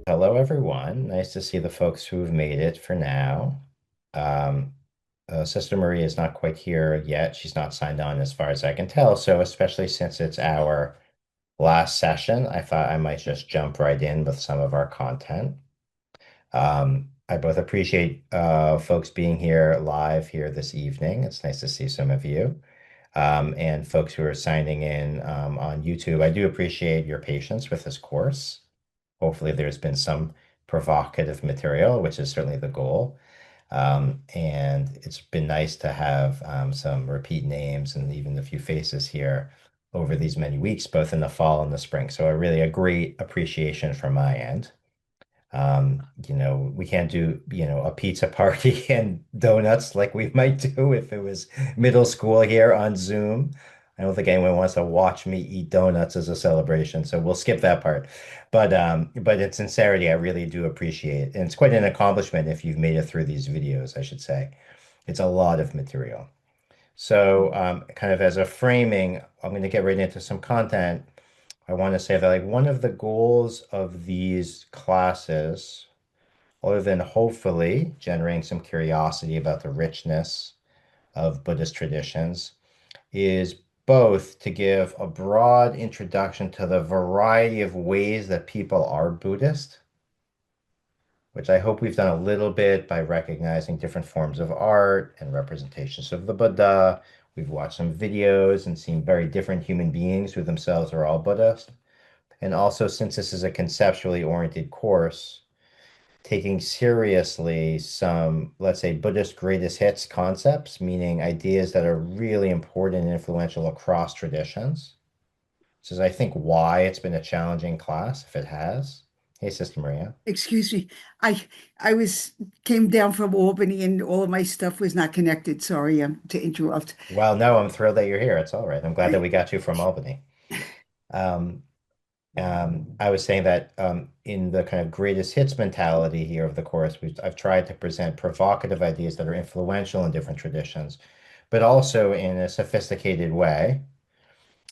Hello, everyone. Nice to see the folks who've made it for now. Um, Sister Marie is not quite here yet. She's not signed on as far as I can tell. So, especially since it's our last session, I thought I might just jump right in with some of our content. I both appreciate folks being here live here this evening. It's nice to see some of you. And folks who are signing in on YouTube. I do appreciate your patience with this course. Hopefully, there's been some provocative material, which is certainly the goal. And it's been nice to have some repeat names and even a few faces here over these many weeks, both in the fall and the spring. So, a great appreciation from my end. We can't do, a pizza party and donuts like we might do if it was middle school here on Zoom. I don't think anyone wants to watch me eat donuts as a celebration, so we'll skip that part. But in sincerity, I really do appreciate, and it's quite an accomplishment if you've made it through these videos, I should say. It's a lot of material. So, kind of as a framing, I'm going to get right into some content. I want to say that like one of the goals of these classes other than hopefully generating some curiosity about the richness of Buddhist traditions, is both to give a broad introduction to the variety of ways that people are Buddhist, which I hope we've done a little bit by recognizing different forms of art and representations of the Buddha. We've watched some videos and seen very different human beings who themselves are all Buddhist. And also, since this is a conceptually oriented course, taking seriously some, let's say, Buddhist greatest hits concepts, meaning ideas that are really important and influential across traditions. This is, I think, why it's been a challenging class, if it has. Hey, Sister Maria. Excuse me. I I was came down from Albany and all of my stuff was not connected. Sorry, to interrupt. Well, no, I'm thrilled that you're here. It's all right. I'm glad that we got you from Albany. Um, I was saying that in the kind of greatest hits mentality here of the course, I've tried to present provocative ideas that are influential in different traditions, but also in a sophisticated way,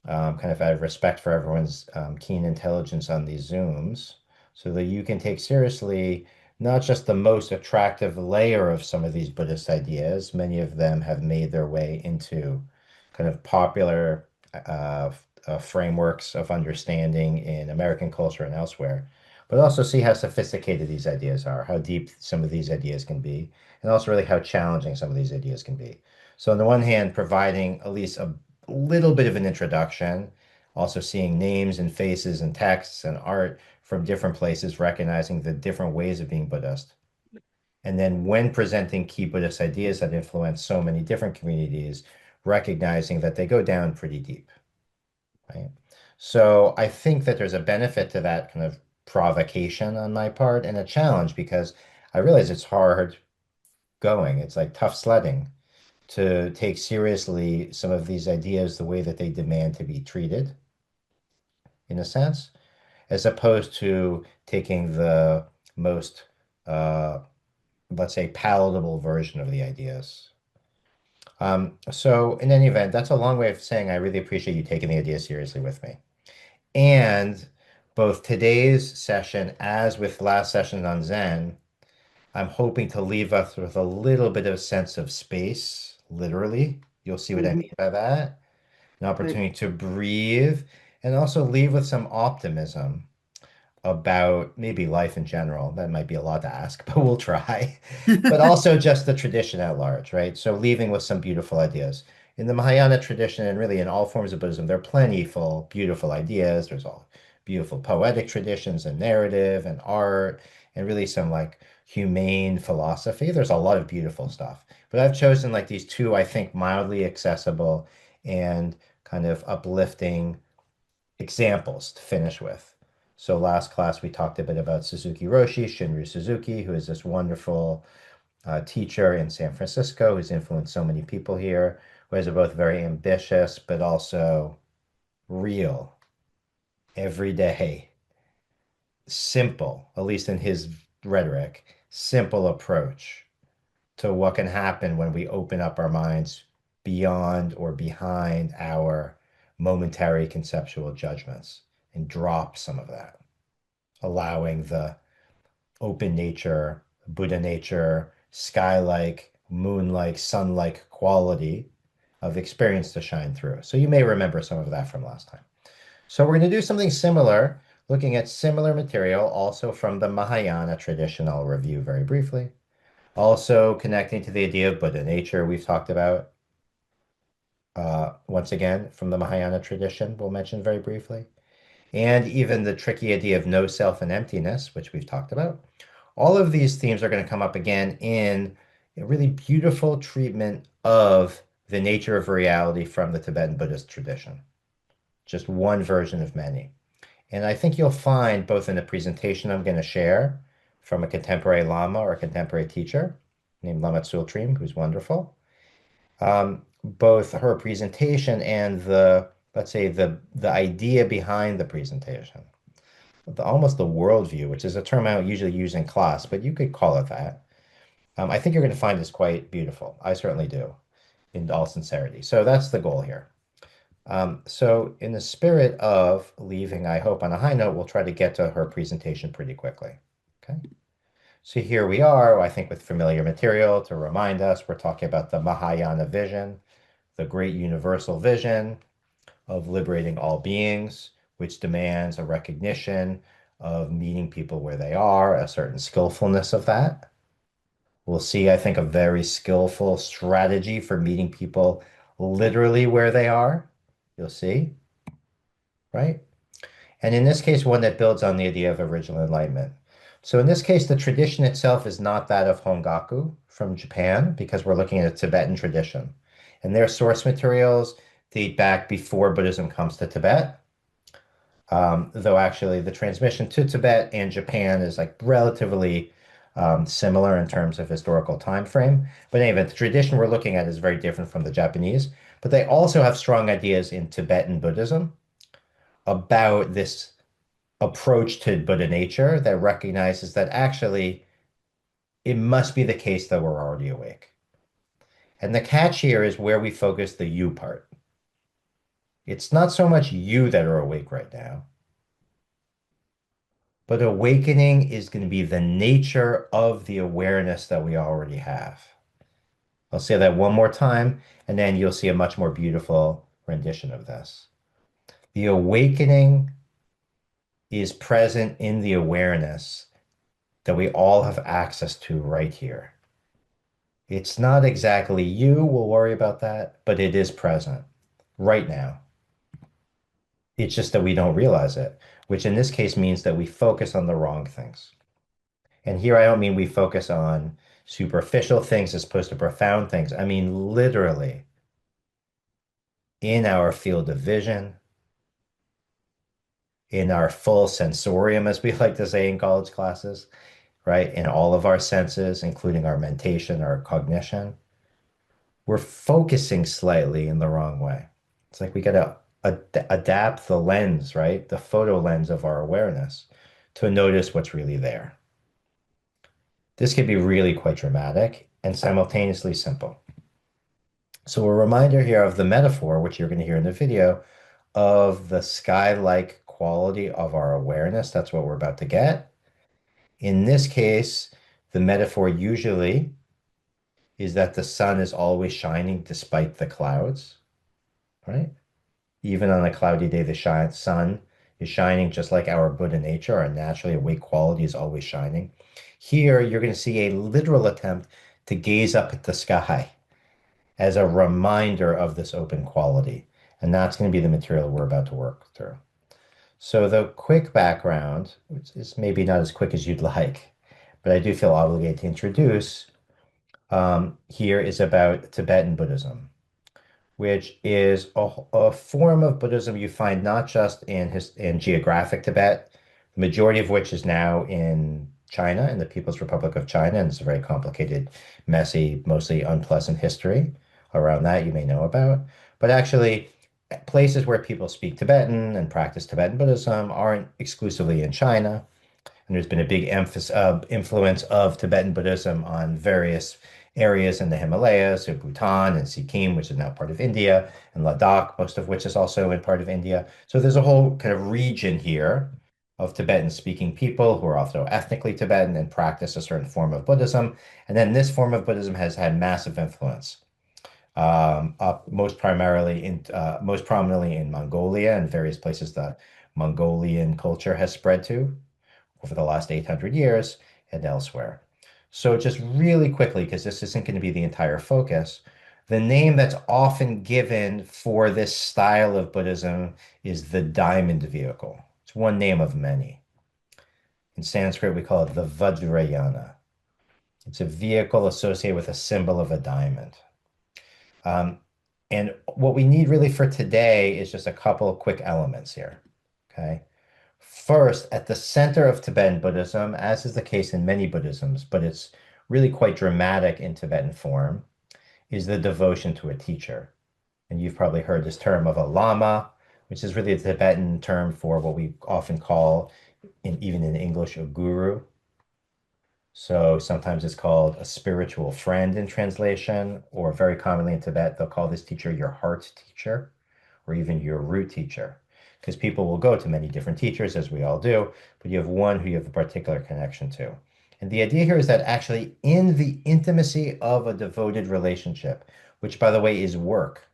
kind of out of respect for everyone's keen intelligence on these Zooms, so that you can take seriously not just the most attractive layer of some of these Buddhist ideas. Many of them have made their way into kind of popular frameworks of understanding in American culture and elsewhere, but also see how sophisticated these ideas are, how deep some of these ideas can be, and also really how challenging some of these ideas can be. So, on the one hand, providing at least a little bit of an introduction, also seeing names and faces and texts and art from different places, recognizing the different ways of being Buddhist. And then when presenting key Buddhist ideas that influence so many different communities, recognizing that they go down pretty deep, right? So I think that there's a benefit to that kind of provocation on my part and a challenge because I realize it's hard going. It's like tough sledding to take seriously some of these ideas the way that they demand to be treated, in a sense, as opposed to taking the most, uh, let's say, palatable version of the ideas. So, in any event, that's a long way of saying I really appreciate you taking the idea seriously with me. And both today's session, as with last session on Zen, I'm hoping to leave us with a little bit of a sense of space, literally. You'll see what I Mhm. mean by that. An But opportunity to breathe and also leave with some optimism about maybe life in general. That might be a lot to ask, but we'll try. But also just the tradition at large, right? So leaving with some beautiful ideas. In the Mahayana tradition, and really in all forms of Buddhism, there are plentiful, beautiful ideas. There's all beautiful poetic traditions and narrative and art, and really some like humane philosophy. There's a lot of beautiful stuff. But I've chosen like these two, I think, mildly accessible and kind of uplifting examples to finish with. So last class we talked a bit about Suzuki Roshi, Shinryu Suzuki, who is this wonderful teacher in San Francisco who's influenced so many people here, who is both very ambitious but also real, everyday, simple, at least in his rhetoric, simple approach to what can happen when we open up our minds beyond or behind our momentary conceptual judgments and drop some of that, allowing the open nature, Buddha nature, sky-like, moon-like, sun-like quality of experience to shine through. So you may remember some of that from last time. So we're going to do something similar, looking at similar material, also from the Mahayana tradition. I'll review very briefly. Also connecting to the idea of Buddha nature we've talked about. Once again, from the Mahayana tradition, we'll mention very briefly. And even the tricky idea of no self and emptiness, which we've talked about. All of these themes are going to come up again in a really beautiful treatment of the nature of reality from the Tibetan Buddhist tradition. Just one version of many. And I think you'll find both in the presentation I'm going to share from a contemporary Lama or a contemporary teacher named Lama Tsultrim, who's wonderful, both her presentation and let's say, the idea behind the presentation, almost the worldview, which is a term I don't usually use in class, but you could call it that. I think you're going to find this quite beautiful. I certainly do, in all sincerity. So that's the goal here. So in the spirit of leaving, I hope, on a high note, we'll try to get to her presentation pretty quickly. Okay. So here we are, I think with familiar material to remind us, we're talking about the Mahayana vision, the great universal vision of liberating all beings, which demands a recognition of meeting people where they are, a certain skillfulness of that. We'll see, I think, a very skillful strategy for meeting people literally where they are. You'll see, right? And in this case, one that builds on the idea of original enlightenment. So in this case, the tradition itself is not that of Hongaku from Japan, because we're looking at a Tibetan tradition. And their source materials date back before Buddhism comes to Tibet. Though actually the transmission to Tibet and Japan is like relatively similar in terms of historical time frame. But anyway, the tradition we're looking at is very different from the Japanese. But they also have strong ideas in Tibetan Buddhism about this approach to Buddha nature that recognizes that actually it must be the case that we're already awake. And the catch here is where we focus the you part. It's not so much you that are awake right now, but awakening is going to be the nature of the awareness that we already have. I'll say that one more time, and then you'll see a much more beautiful rendition of this. The awakening is present in the awareness that we all have access to right here. It's not exactly you, we'll worry about that, but it is present right now. It's just that we don't realize it, which in this case means that we focus on the wrong things. And here I don't mean we focus on superficial things as opposed to profound things. I mean literally in our field of vision, in our full sensorium, as we like to say in college classes, right? In all of our senses, including our mentation, our cognition, we're focusing slightly in the wrong way. It's like we got to adapt the lens, right? The photo lens of our awareness to notice what's really there. This can be really quite dramatic and simultaneously simple. So a reminder here of the metaphor, which you're going to hear in the video, of the sky-like quality of our awareness. That's what we're about to get. In this case, the metaphor usually is that the sun is always shining despite the clouds, right? Even on a cloudy day, the sun is shining just like our Buddha nature, our naturally awake quality is always shining. Here, you're going to see a literal attempt to gaze up at the sky as a reminder of this open quality. And that's going to be the material we're about to work through. So the quick background, which is maybe not as quick as you'd like, but I do feel obligated to introduce, here is about Tibetan Buddhism, which is a form of Buddhism you find not just in geographic Tibet, the majority of which is now in China, in the People's Republic of China, and it's a very complicated, messy, mostly unpleasant history around that you may know about. But actually, places where people speak Tibetan and practice Tibetan Buddhism aren't exclusively in China. And there's been a big influence of Tibetan Buddhism on various areas in the Himalayas, so Bhutan and Sikkim, which is now part of India, and Ladakh, most of which is also in part of India. So there's a whole kind of region here of Tibetan-speaking people who are also ethnically Tibetan and practice a certain form of Buddhism. And then this form of Buddhism has had massive influence, up most prominently in Mongolia and various places that Mongolian culture has spread to over the last 800 years and elsewhere. So just really quickly, because this isn't going to be the entire focus, the name that's often given for this style of Buddhism is the diamond vehicle. It's one name of many. In Sanskrit, we call it the Vajrayana. It's a vehicle associated with a symbol of a diamond. Um, and what we need really for today is just a couple of quick elements here. Okay. First, at the center of Tibetan Buddhism, as is the case in many Buddhisms, but it's really quite dramatic in Tibetan form, is the devotion to a teacher. And you've probably heard this term of a lama, which is really a Tibetan term for what we often call, even in English, a guru. So sometimes it's called a spiritual friend in translation, or very commonly in Tibet, they'll call this teacher your heart teacher, or even your root teacher. Because people will go to many different teachers, as we all do, but you have one who you have a particular connection to. And the idea here is that actually, in the intimacy of a devoted relationship, which by the way is work,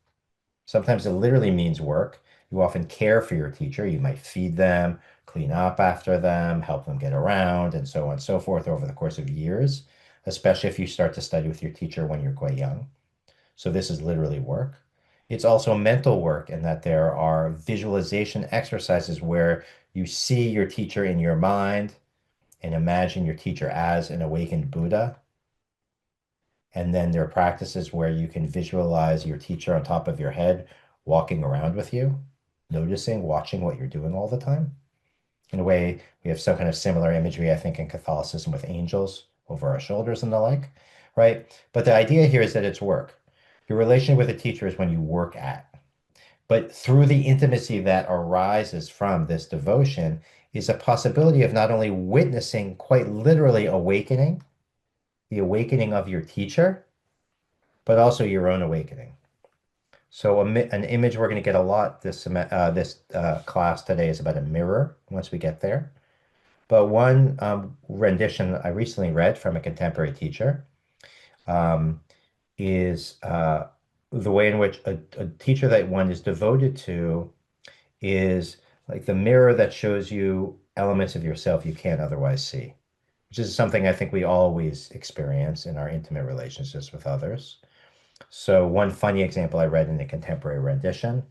sometimes it literally means work. You often care for your teacher. You might feed them, clean up after them, help them get around, and so on and so forth over the course of years, especially if you start to study with your teacher when you're quite young. So this is literally work. It's also mental work in that there are visualization exercises where you see your teacher in your mind and imagine your teacher as an awakened Buddha. And then there are practices where you can visualize your teacher on top of your head, walking around with you, noticing, watching what you're doing all the time. In a way, we have some kind of similar imagery, I think, in Catholicism with angels over our shoulders and the like, right? But the idea here is that it's work. Your relation with a teacher is when you work at. But through the intimacy that arises from this devotion is a possibility of not only witnessing, quite literally awakening, the awakening of your teacher, but also your own awakening. So an image we're going to get a lot this class today is about a mirror once we get there. But one rendition I recently read from a contemporary teacher um, is the way in which a teacher that one is devoted to is like the mirror that shows you elements of yourself you can't otherwise see, which is something I think we always experience in our intimate relationships with others. So one funny example I read in a contemporary rendition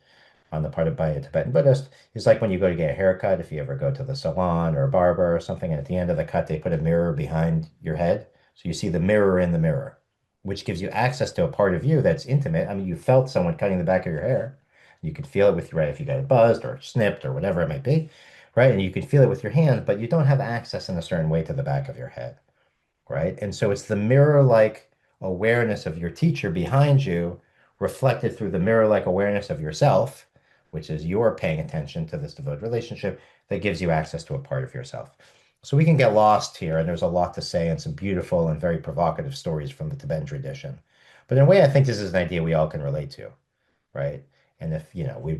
on the part of by a Tibetan Buddhist is like when you go to get a haircut, if you ever go to the salon or a barber or something, and at the end of the cut, they put a mirror behind your head. So you see the mirror in the mirror, which gives you access to a part of you that's intimate. I mean, you felt someone cutting the back of your hair. You could feel it with, right, if you got it buzzed or snipped or whatever it might be, right? And you can feel it with your hands, but you don't have access in a certain way to the back of your head, right? And so it's the mirror-like awareness of your teacher behind you, reflected through the mirror-like awareness of yourself, which is your paying attention to this devoted relationship, that gives you access to a part of yourself. So we can get lost here, and there's a lot to say and some beautiful and very provocative stories from the Tibetan tradition. But in a way, I think this is an idea we all can relate to, right? And if,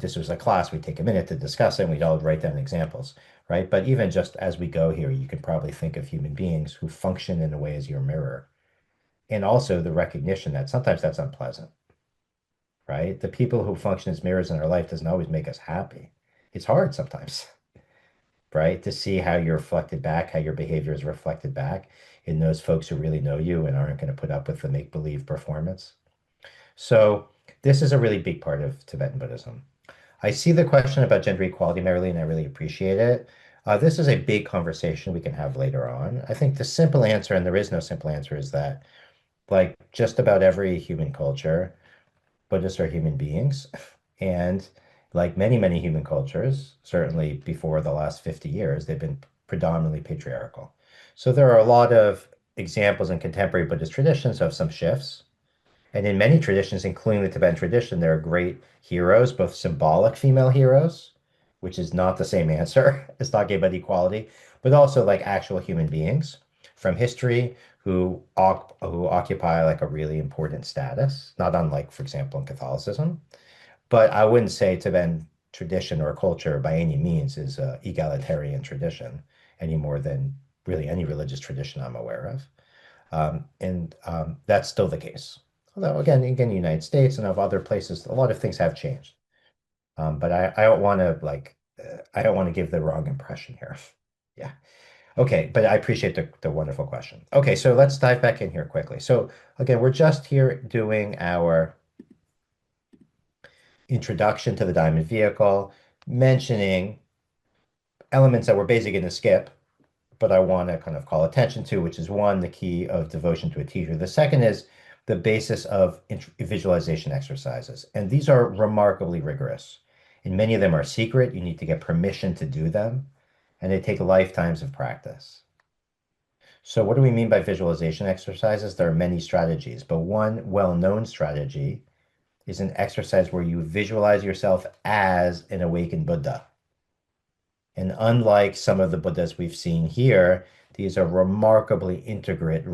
this was a class, we'd take a minute to discuss it and we'd all write down examples, right? But even just as we go here, you can probably think of human beings who function in a way as your mirror. And also the recognition that sometimes that's unpleasant, right? The people who function as mirrors in our life doesn't always make us happy. It's hard sometimes, right? To see how you're reflected back, how your behavior is reflected back in those folks who really know you and aren't going to put up with the make-believe performance. So this is a really big part of Tibetan Buddhism. I see the question about gender equality, Marilyn, and I really appreciate it. This is a big conversation we can have later on. I think the simple answer, and there is no simple answer, is that like just about every human culture, Buddhists are human beings. And like many, many human cultures, certainly before the last 50 years, they've been predominantly patriarchal. So there are a lot of examples in contemporary Buddhist traditions of some shifts. And in many traditions, including the Tibetan tradition, there are great heroes, both symbolic female heroes, which is not the same answer as talking about equality, but also like actual human beings from history who occupy like a really important status, not unlike, for example, in Catholicism. But I wouldn't say Tibetan tradition or culture by any means is a egalitarian tradition any more than really any religious tradition I'm aware of. And that's still the case. Although again, the United States and of other places, a lot of things have changed. But I don't want to I don't want to give the wrong impression here. Yeah. Okay, but I appreciate the wonderful question. Okay, so let's dive back in here quickly. So again, we're just here doing our introduction to the diamond vehicle, mentioning elements that we're basically going to skip, but I want to kind of call attention to, which is one, the key of devotion to a teacher. The second is the basis of visualization exercises. And these are remarkably rigorous. And many of them are secret. You need to get permission to do them. And they take lifetimes of practice. So what do we mean by visualization exercises? There are many strategies, but one well-known strategy is an exercise where you visualize yourself as an awakened Buddha. And unlike some of the Buddhas we've seen here, these are remarkably intricate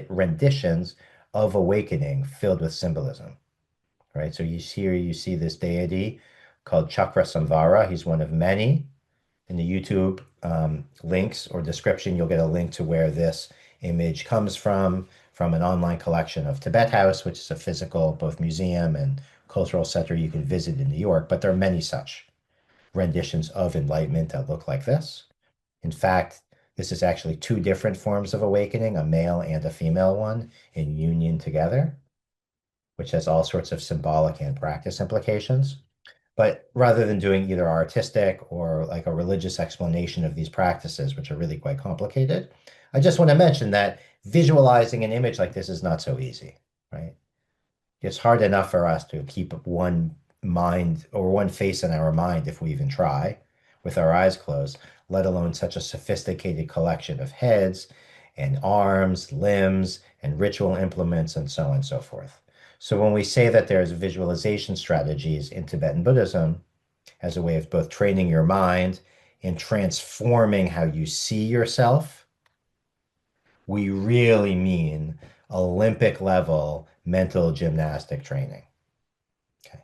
renditions of awakening filled with symbolism. Right? So you see this deity called Chakra Samvara. He's one of many. In the YouTube links or description, you'll get a link to where this image comes from an online collection of Tibet House, which is a physical both museum and cultural center you can visit in New York. But there are many such renditions of enlightenment that look like this. In fact, this is actually two different forms of awakening, a male and a female one in union together, which has all sorts of symbolic and practice implications. But rather than doing either artistic or like a religious explanation of these practices, which are really quite complicated, I just want to mention that visualizing an image like this is not so easy, right? It's hard enough for us to keep one mind or one face in our mind if we even try with our eyes closed, let alone such a sophisticated collection of heads and arms, limbs, and ritual implements, and so on and so forth. So when we say that there's visualization strategies in Tibetan Buddhism as a way of both training your mind and transforming how you see yourself, we really mean Olympic level mental gymnastic training. Okay.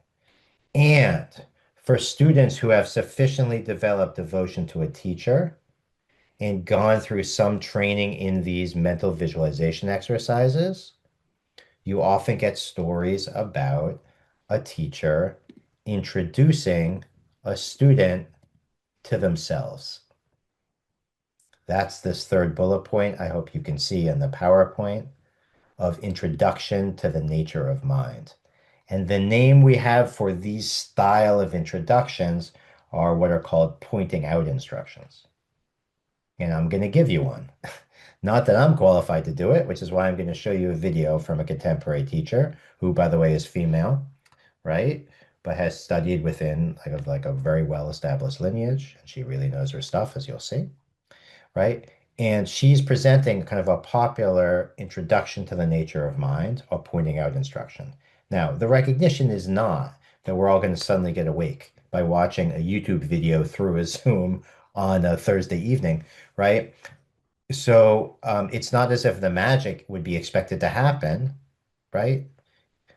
And for students who have sufficiently developed devotion to a teacher and gone through some training in these mental visualization exercises, you often get stories about a teacher introducing a student to themselves. That's this third bullet point I hope you can see in the PowerPoint of introduction to the nature of mind. And the name we have for these style of introductions are what are called pointing out instructions. And I'm going to give you one. Not that I'm qualified to do it, which is why I'm going to show you a video from a contemporary teacher who, by the way, is female, right? But has studied within like a very well-established lineage. And she really knows her stuff, as you'll see, right? And she's presenting kind of a popular introduction to the nature of mind, or pointing out instruction. Now, the recognition is not that we're all going to suddenly get awake by watching a YouTube video through a Zoom on a Thursday evening, right? So it's not as if the magic would be expected to happen, right?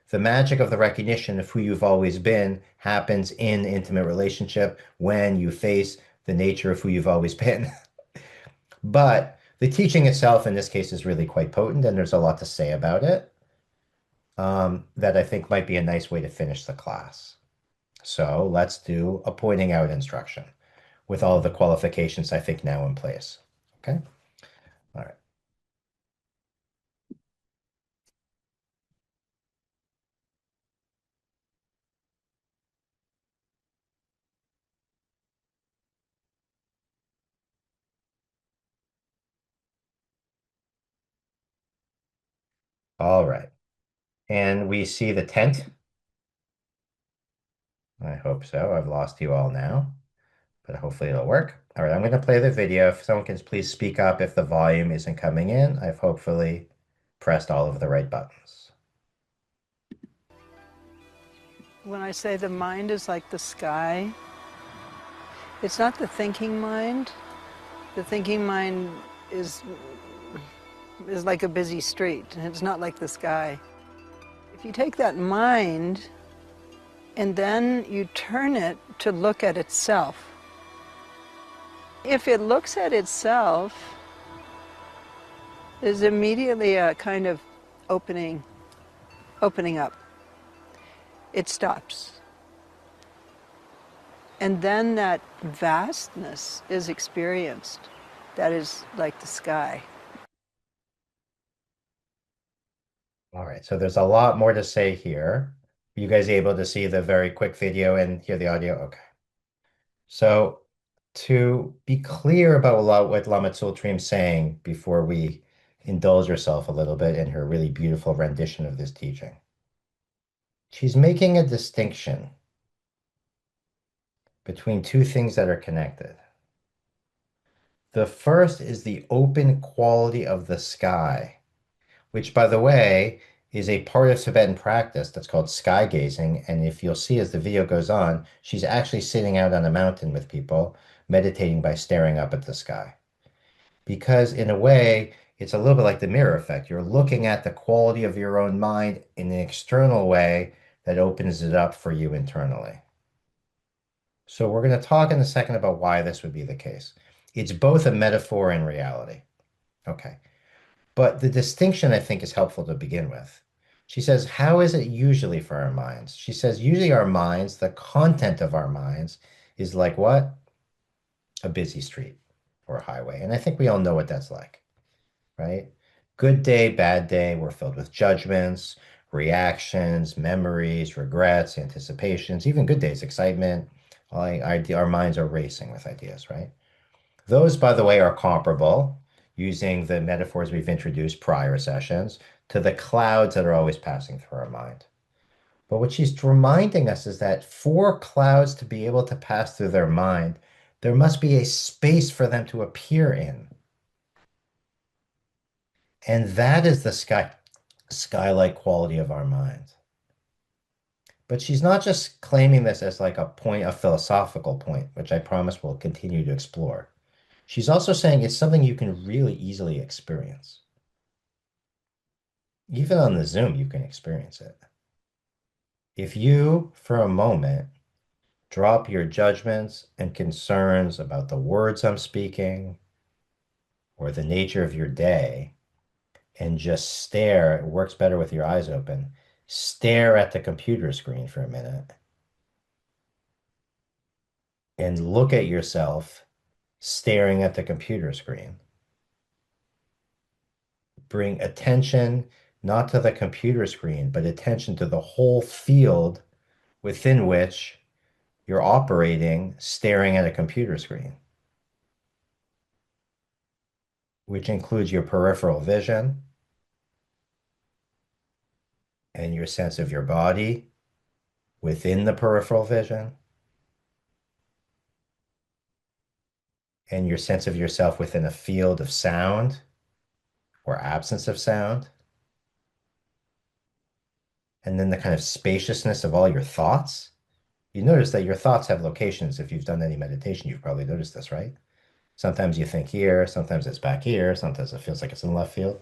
The magic of the recognition of who you've always been happens in intimate relationship when you face the nature of who you've always been. But the teaching itself in this case is really quite potent, and there's a lot to say about it that I think might be a nice way to finish the class. So let's do a pointing out instruction with all the qualifications I think now in place. Okay. All right. All right. And we see the tent. I hope so. I've lost you all now, but hopefully it'll work. All right, I'm going to play the video. If someone can please speak up if the volume isn't coming in. I've hopefully pressed all of the right buttons. When I say the mind is like the sky, it's not the thinking mind. The thinking mind is like a busy street, and it's not like the sky. If you take that mind and then you turn it to look at itself. If it looks at itself, there's immediately a kind of opening up. It stops. And then that vastness is experienced. That is like the sky. All right, so there's a lot more to say here. Are you guys able to see the very quick video and hear the audio? Okay. So to be clear about what Lama Tsultrim is saying before we indulge yourself a little bit in her really beautiful rendition of this teaching, she's making a distinction between two things that are connected. The first is the open quality of the sky, which, by the way, is a part of Tibetan practice that's called sky gazing. And if you'll see as the video goes on, she's actually sitting out on a mountain with people, meditating by staring up at the sky. Because in a way, it's a little bit like the mirror effect. You're looking at the quality of your own mind in an external way that opens it up for you internally. So we're going to talk in a second about why this would be the case. It's both a metaphor and reality. Okay. But the distinction, I think, is helpful to begin with. She says, how is it usually for our minds? She says, usually our minds, the content of our minds is like what? A busy street or a highway. And I think we all know what that's like, right? Good day, bad day, we're filled with judgments, reactions, memories, regrets, anticipations, even good days, excitement. Our minds are racing with ideas, right? Those, by the way, are comparable, using the metaphors we've introduced prior sessions, to the clouds that are always passing through our mind. But what she's reminding us is that for clouds to be able to pass through their mind, there must be a space for them to appear in. And that is the sky-like quality of our mind. But she's not just claiming this as like a point, a philosophical point, which I promise we'll continue to explore. She's also saying it's something you can really easily experience. Even on the Zoom, you can experience it. If you, for a moment, drop your judgments and concerns about the words I'm speaking or the nature of your day and just stare, it works better with your eyes open, stare at the computer screen for a minute and look at yourself staring at the computer screen. Bring attention not to the computer screen, but attention to the whole field within which you're operating, staring at a computer screen, which includes your peripheral vision and your sense of your body within the peripheral vision and your sense of yourself within a field of sound or absence of sound. And then the kind of spaciousness of all your thoughts. You notice that your thoughts have locations. If you've done any meditation, you've probably noticed this, right? Sometimes you think here, sometimes it's back here, sometimes it feels like it's in left field,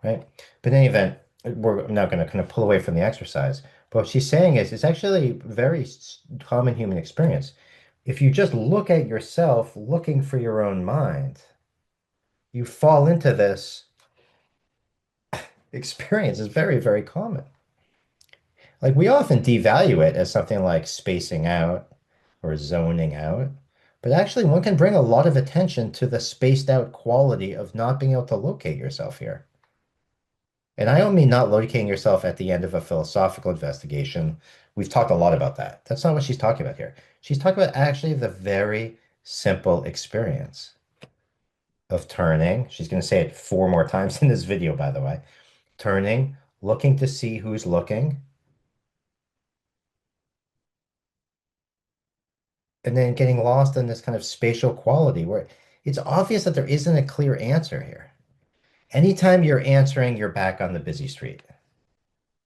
right? But in any event, we're not going to kind of pull away from the exercise. But what she's saying is it's actually a very common human experience. If you just look at yourself looking for your own mind, you fall into this experience. It's very, very common. Like we often devalue it as something like spacing out or zoning out. But actually, one can bring a lot of attention to the spaced out quality of not being able to locate yourself here. And I don't mean not locating yourself at the end of a philosophical investigation. We've talked a lot about that. That's not what she's talking about here. She's talking about actually the very simple experience of turning. She's going to say it 4 more times in this video, by the way. Turning, looking to see who's looking, and then getting lost in this kind of spatial quality where it's obvious that there isn't a clear answer here. Anytime you're answering, you're back on the busy street.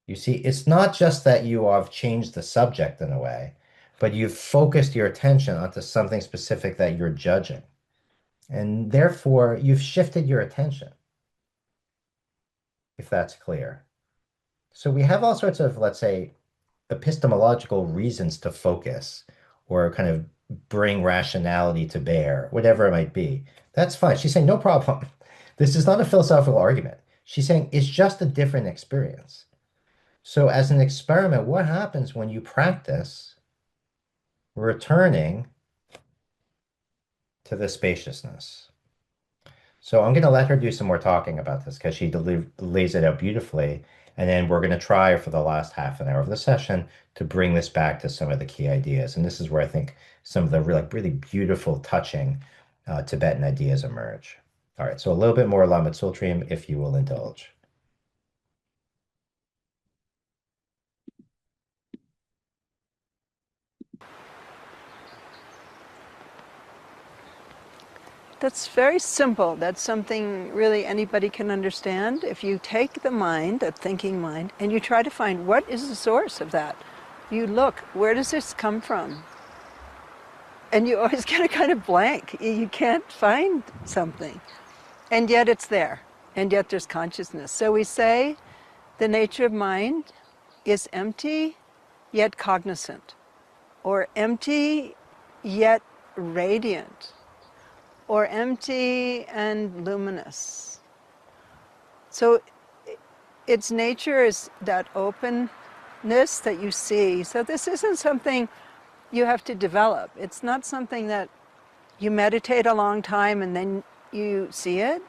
You see, it's not just that you have changed the subject in a way, but you've focused your attention onto something specific that you're judging. And therefore, you've shifted your attention, if that's clear. So we have all sorts of, let's say, epistemological reasons to focus or kind of bring rationality to bear, whatever it might be. That's fine. She's saying, no problem. This is not a philosophical argument. She's saying it's just a different experience. So, as an experiment, what happens when you practice returning to the spaciousness? So, I'm going to let her do some more talking about this because she lays it out beautifully. And then we're going to try for the last half an hour of the session to bring this back to some of the key ideas. And this is where I think some of the really beautiful, touching Tibetan ideas emerge. All right, so a little bit more Lama Tsultrim, if you will indulge. That's very simple. That's something really anybody can understand. If you take the mind, that thinking mind, and you try to find what is the source of that, you look, where does this come from? And you always get a kind of blank. You can't find something. And yet it's there. And yet there's consciousness. So we say the nature of mind is empty, yet cognizant, or empty, yet radiant, or empty and luminous. So its nature is that openness that you see. So this isn't something you have to develop. It's not something that you meditate a long time and then you see it.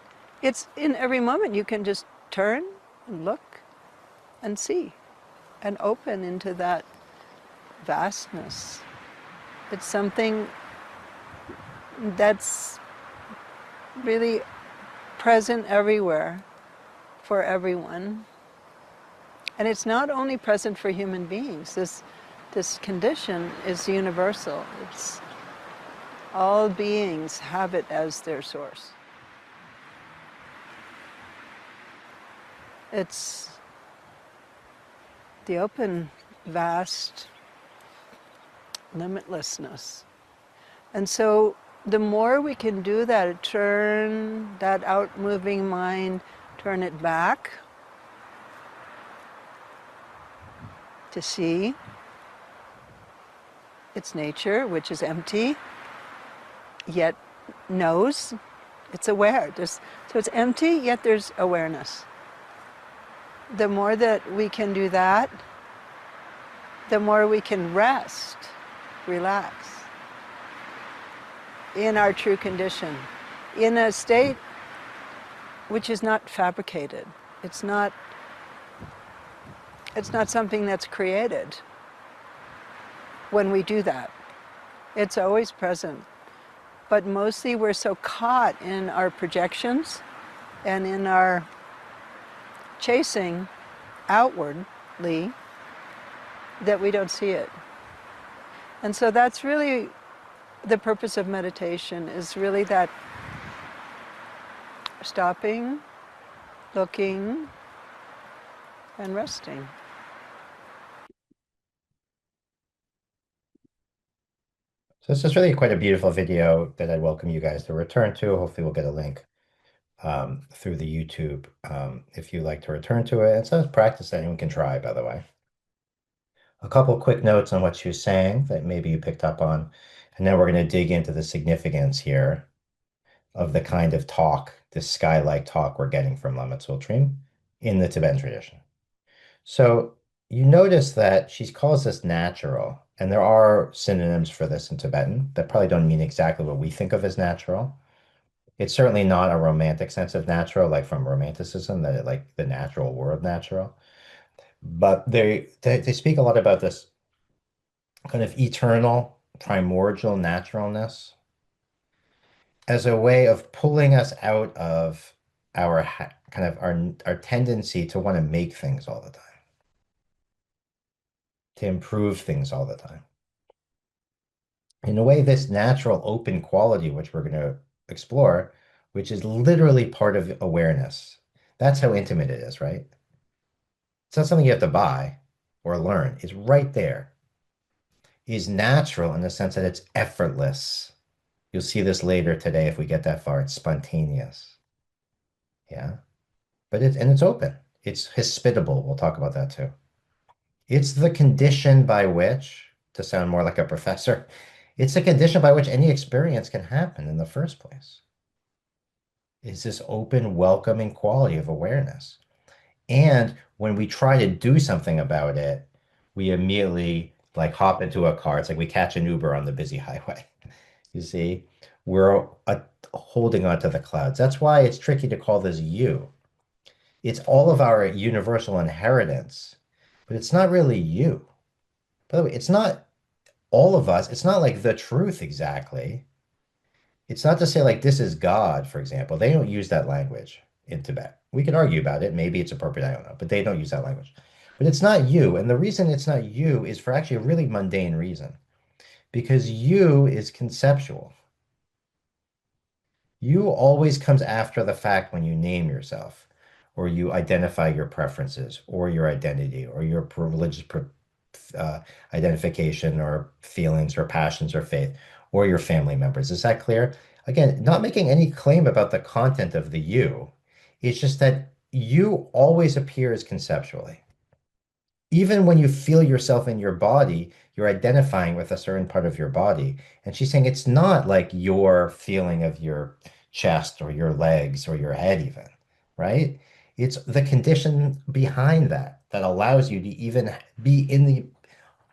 It's in every moment. You can just turn and look and see and open into that vastness. It's something that's really present everywhere for everyone. And it's not only present for human beings. This condition is universal. It's all beings have it as their source. It's the open, vast limitlessness. And so the more we can do that, turn that out-moving mind, turn it back to see its nature, which is empty, yet knows, it's aware. So it's empty, yet there's awareness. The more that we can do that, the more we can rest, relax in our true condition, in a state which is not fabricated. It's not something that's created when we do that. It's always present. But mostly we're so caught in our projections and in our chasing outwardly that we don't see it. And so that's really the purpose of meditation, is really that stopping, looking, and resting. So this is really quite a beautiful video that I welcome you guys to return to. Hopefully we'll get a link through the YouTube if you like to return to it. And so it's practice that anyone can try, by the way. A couple quick notes on what she was saying that maybe you picked up on, and then we're going to dig into the significance here of the kind of talk, this sky-like talk we're getting from Lama Tsultrim in the Tibetan tradition. So you notice that she calls this natural, and there are synonyms for this in Tibetan that probably don't mean exactly what we think of as natural. It's certainly not a romantic sense of natural, like from Romanticism, that like the natural world natural. But they speak a lot about this kind of eternal, primordial naturalness as a way of pulling us out of our kind of our tendency to want to make things all the time, to improve things all the time. In a way, this natural open quality, which we're going to explore, which is literally part of awareness. That's how intimate it is, right? It's not something you have to buy or learn. It's right there. Is natural in the sense that it's effortless. You'll see this later today if we get that far. It's spontaneous. Yeah. But it's open. It's hospitable. We'll talk about that too. It's the condition by which, to sound more like a professor, it's the condition by which any experience can happen in the first place. Is this open, welcoming quality of awareness. And when we try to do something about it, we immediately like hop into a car. It's like we catch an Uber on the busy highway. You see, we're holding on to the clouds. That's why it's tricky to call this you. It's all of our universal inheritance, but it's not really you. By the way, it's not all of us. It's not like the truth exactly. It's not to say like this is God, for example. They don't use that language in Tibet. We can argue about it. Maybe it's appropriate. I don't know, but they don't use that language. But it's not you. And the reason it's not you is for actually a really mundane reason, because you is conceptual. You always comes after the fact when you name yourself, or you identify your preferences, or your identity, or your religious uh, identification, or feelings, or passions, or faith, or your family members. Is that clear? Again, not making any claim about the content of the you. It's just that you always appears conceptually. Even when you feel yourself in your body, you're identifying with a certain part of your body. And she's saying it's not like your feeling of your chest or your legs or your head, even, right? It's the condition behind that that allows you to even be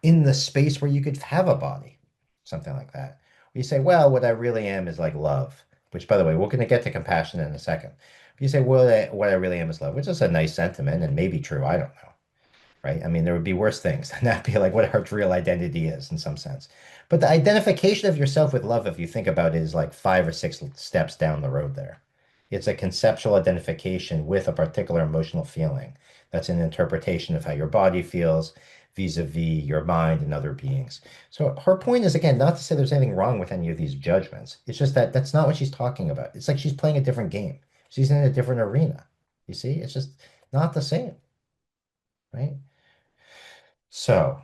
in the space where you could have a body, something like that. You say, well, what I really am is like love, which, by the way, we're going to get to compassion in a second. You say, well, what I really am is love, which is a nice sentiment and maybe true. I don't know, right? I mean, there would be worse things than that be like what our real identity is in some sense. But the identification of yourself with love, if you think about it, is like 5 or 6 steps down the road there. It's a conceptual identification with a particular emotional feeling. That's an interpretation of how your body feels vis-a-vis your mind and other beings. So her point is, again, not to say there's anything wrong with any of these judgments. It's just that that's not what she's talking about. It's like she's playing a different game. She's in a different arena. You see, it's just not the same, right? So,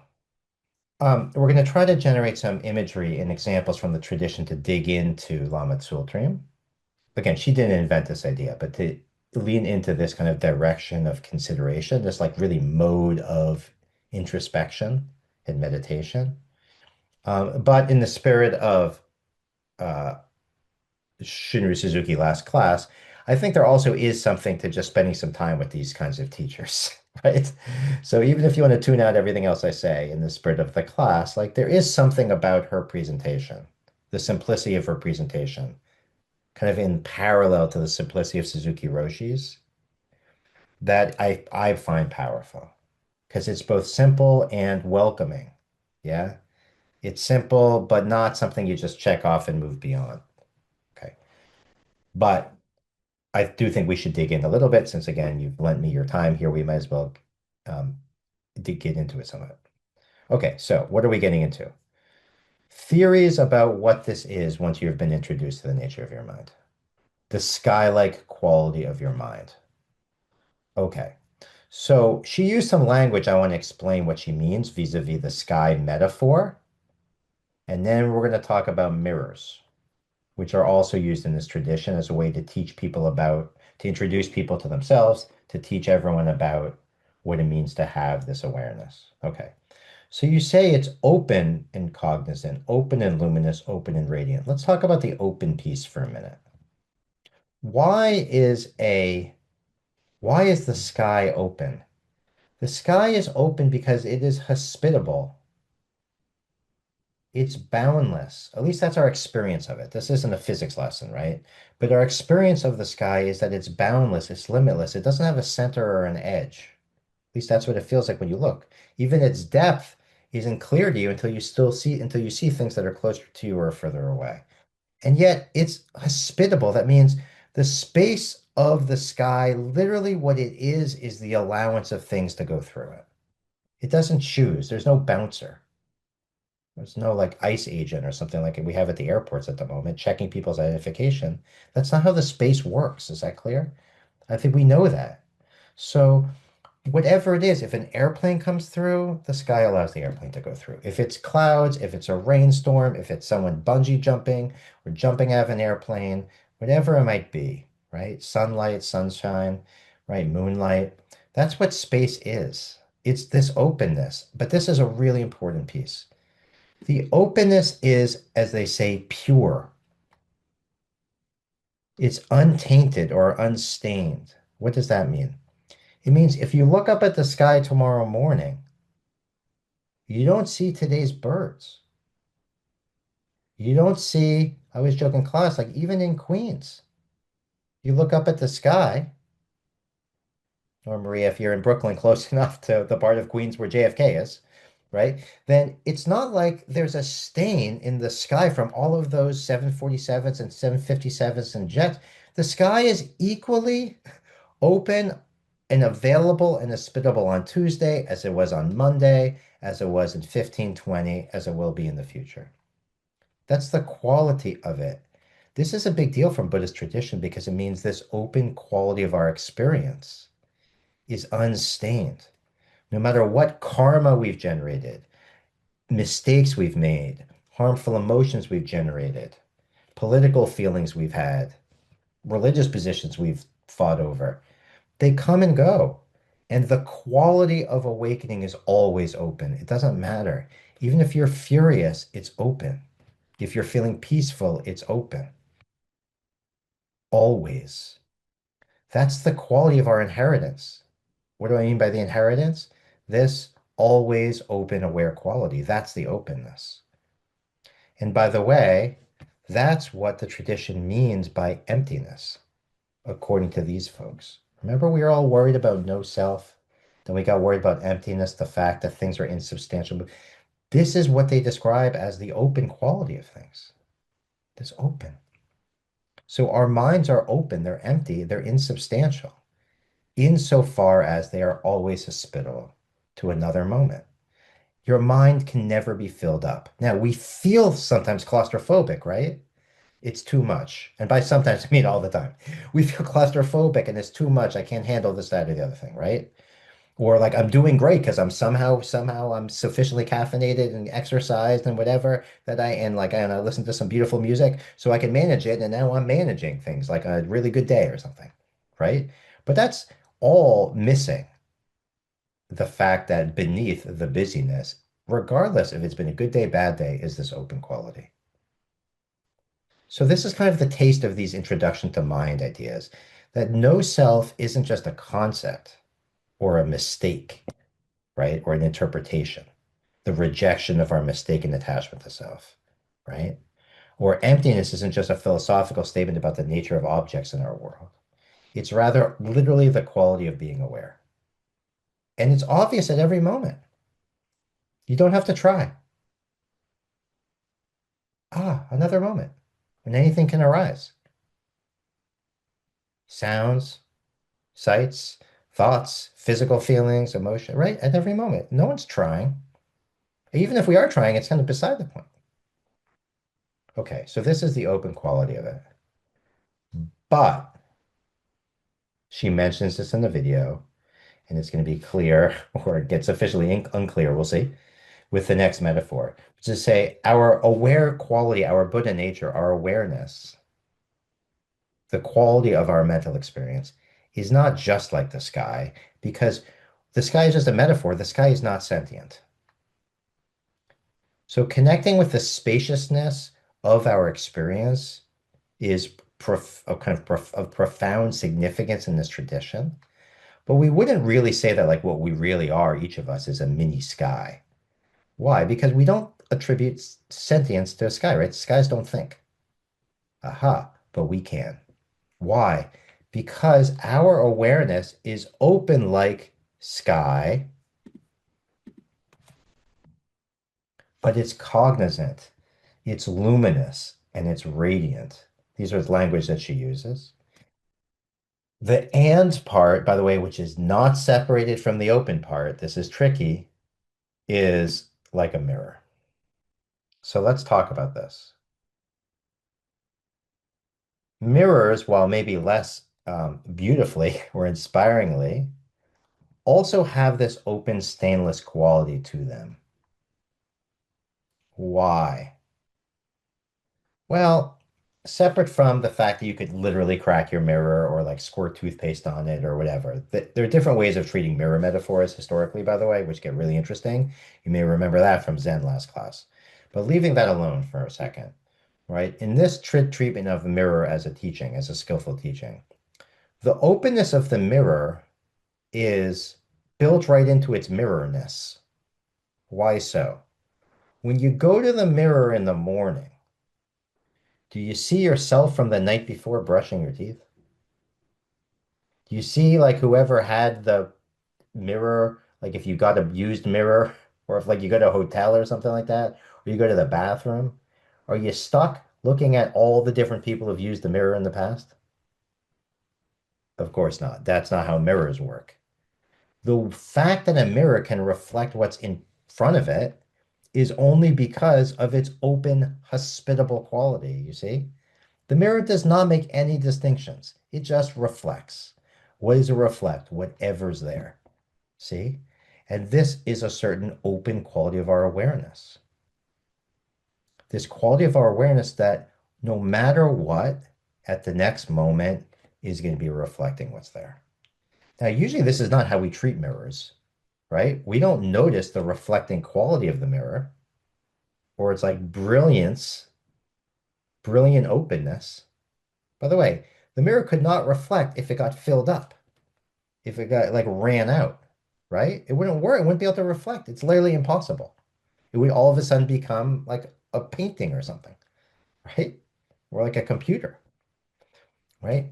we're going to try to generate some imagery and examples from the tradition to dig into Lama Tsultrim. Again, she didn't invent this idea, but to lean into this kind of direction of consideration, this like really mode of introspection and meditation. But in the spirit of uh, Shunryu Suzuki last class, I think there also is something to just spending some time with these kinds of teachers, right? So even if you want to tune out everything else I say in the spirit of the class, like there is something about her presentation, the simplicity of her presentation, kind of in parallel to the simplicity of Suzuki Roshi's, that I find powerful because it's both simple and welcoming. Yeah. It's simple, but not something you just check off and move beyond. Okay. But I do think we should dig in a little bit since, again, you've lent me your time here. We might as well um, get into it somewhat. Okay, so what are we getting into? Theories about what this is once you've been introduced to the nature of your mind, the sky-like quality of your mind. Okay, so she used some language. I want to explain what she means vis-a-vis the sky metaphor. And then we're going to talk about mirrors, which are also used in this tradition as a way to teach people about, to introduce people to themselves, to teach everyone about what it means to have this awareness. Okay. So you say it's open and cognizant, open and luminous, open and radiant. Let's talk about the open piece for a minute. Why is why is the sky open? The sky is open because it is hospitable. It's boundless. At least that's our experience of it. This isn't a physics lesson, right? But our experience of the sky is that it's boundless, it's limitless. It doesn't have a center or an edge. At least that's what it feels like when you look. Even its depth isn't clear to you until you see things that are closer to you or further away. And yet it's hospitable. That means the space of the sky, literally what it is the allowance of things to go through it. It doesn't choose. There's no bouncer. There's no like ICE agent or something like we have at the airports at the moment, checking people's identification. That's not how the space works. Is that clear? I think we know that. So whatever it is, if an airplane comes through, the sky allows the airplane to go through. If it's clouds, if it's a rainstorm, if it's someone bungee jumping or jumping out of an airplane, whatever it might be, right? Sunlight, sunshine, right? Moonlight. That's what space is. It's this openness. But this is a really important piece. The openness is, as they say, pure. It's untainted or unstained. What does that mean? It means if you look up at the sky tomorrow morning, you don't see today's birds. You don't see, I was joking in class, like even in Queens, you look up at the sky, or Maria, if you're in Brooklyn, close enough to the part of Queens where JFK is, right? Then it's not like there's a stain in the sky from all of those 747s and 757s and jets. The sky is equally open and available and hospitable on Tuesday as it was on Monday, as it was in 1520, as it will be in the future. That's the quality of it. This is a big deal from Buddhist tradition because it means this open quality of our experience is unstained. No matter what karma we've generated, mistakes we've made, harmful emotions we've generated, political feelings we've had, religious positions we've fought over, they come and go. And the quality of awakening is always open. It doesn't matter. Even if you're furious, it's open. If you're feeling peaceful, it's open. Always. That's the quality of our inheritance. What do I mean by the inheritance? This always open, aware quality. That's the openness. And by the way, that's what the tradition means by emptiness, according to these folks. Remember, we were all worried about no self. Then we got worried about emptiness, the fact that things are insubstantial. This is what they describe as the open quality of things. This open. So our minds are open, they're empty, they're insubstantial, insofar as they are always hospitable to another moment. Your mind can never be filled up. Now, we feel sometimes claustrophobic, right? It's too much. And by sometimes, I mean all the time. We feel claustrophobic and it's too much. I can't handle this, that, or the other thing, right? Or like I'm doing great because I'm somehow I'm sufficiently caffeinated and exercised and whatever that I listen to some beautiful music so I can manage it. And now I'm managing things like a really good day or something, right? But that's all missing the fact that beneath the busyness, regardless if it's been a good day, bad day, is this open quality. So this is kind of the taste of these introduction to mind ideas, that no self isn't just a concept or a mistake, right? Or an interpretation, the rejection of our mistaken attachment to self, right? Or emptiness isn't just a philosophical statement about the nature of objects in our world. It's rather literally the quality of being aware. And it's obvious at every moment. You don't have to try. Ah, another moment when anything can arise. Sounds, sights, thoughts, physical feelings, emotion, right? At every moment. No one's trying. Even if we are trying, it's kind of beside the point. Okay, so this is the open quality of it. But she mentions this in the video, and it's going to be clear, or it gets officially unclear, we'll see, with the next metaphor, which is to say our aware quality, our Buddha nature, our awareness, the quality of our mental experience is not just like the sky, because the sky is just a metaphor. The sky is not sentient. So connecting with the spaciousness of our experience is of profound significance in this tradition. But we wouldn't really say that like what we really are, each of us, is a mini sky. Why? Because we don't attribute sentience to a sky, right? Skies don't think. Aha, but we can. Why? Because our awareness is open like sky, but it's cognizant, it's luminous, and it's radiant. These are the language that she uses. The and part, by the way, which is not separated from the open part, this is tricky, is like a mirror. So let's talk about this. Mirrors, while maybe less beautifully or inspiringly, also have this open stainless quality to them. Why? Well, separate from the fact that you could literally crack your mirror or like squirt toothpaste on it or whatever. There are different ways of treating mirror metaphors historically, by the way, which get really interesting. You may remember that from Zen last class. But leaving that alone for a second, right? In this treatment of the mirror as a teaching, as a skillful teaching, the openness of the mirror is built right into its mirrorness. Why so? When you go to the mirror in the morning, do you see yourself from the night before brushing your teeth? Do you see like whoever had the mirror, like if you got a used mirror, or if like you go to a hotel or something like that, or you go to the bathroom, are you stuck looking at all the different people who've used the mirror in the past? Of course not. That's not how mirrors work. The fact that a mirror can reflect what's in front of it is only because of its open, hospitable quality, you see? The mirror does not make any distinctions. It just reflects. What does it reflect? Whatever's there. See? And this is a certain open quality of our awareness. This quality of our awareness that no matter what, at the next moment is going to be reflecting what's there. Now, usually this is not how we treat mirrors, right? We don't notice the reflecting quality of the mirror, or it's like brilliance, brilliant openness. By the way, the mirror could not reflect if it got filled up, if it got like ran out, right? It wouldn't work. It wouldn't be able to reflect. It's literally impossible. It would all of a sudden become like a painting or something, right? Or like a computer, right?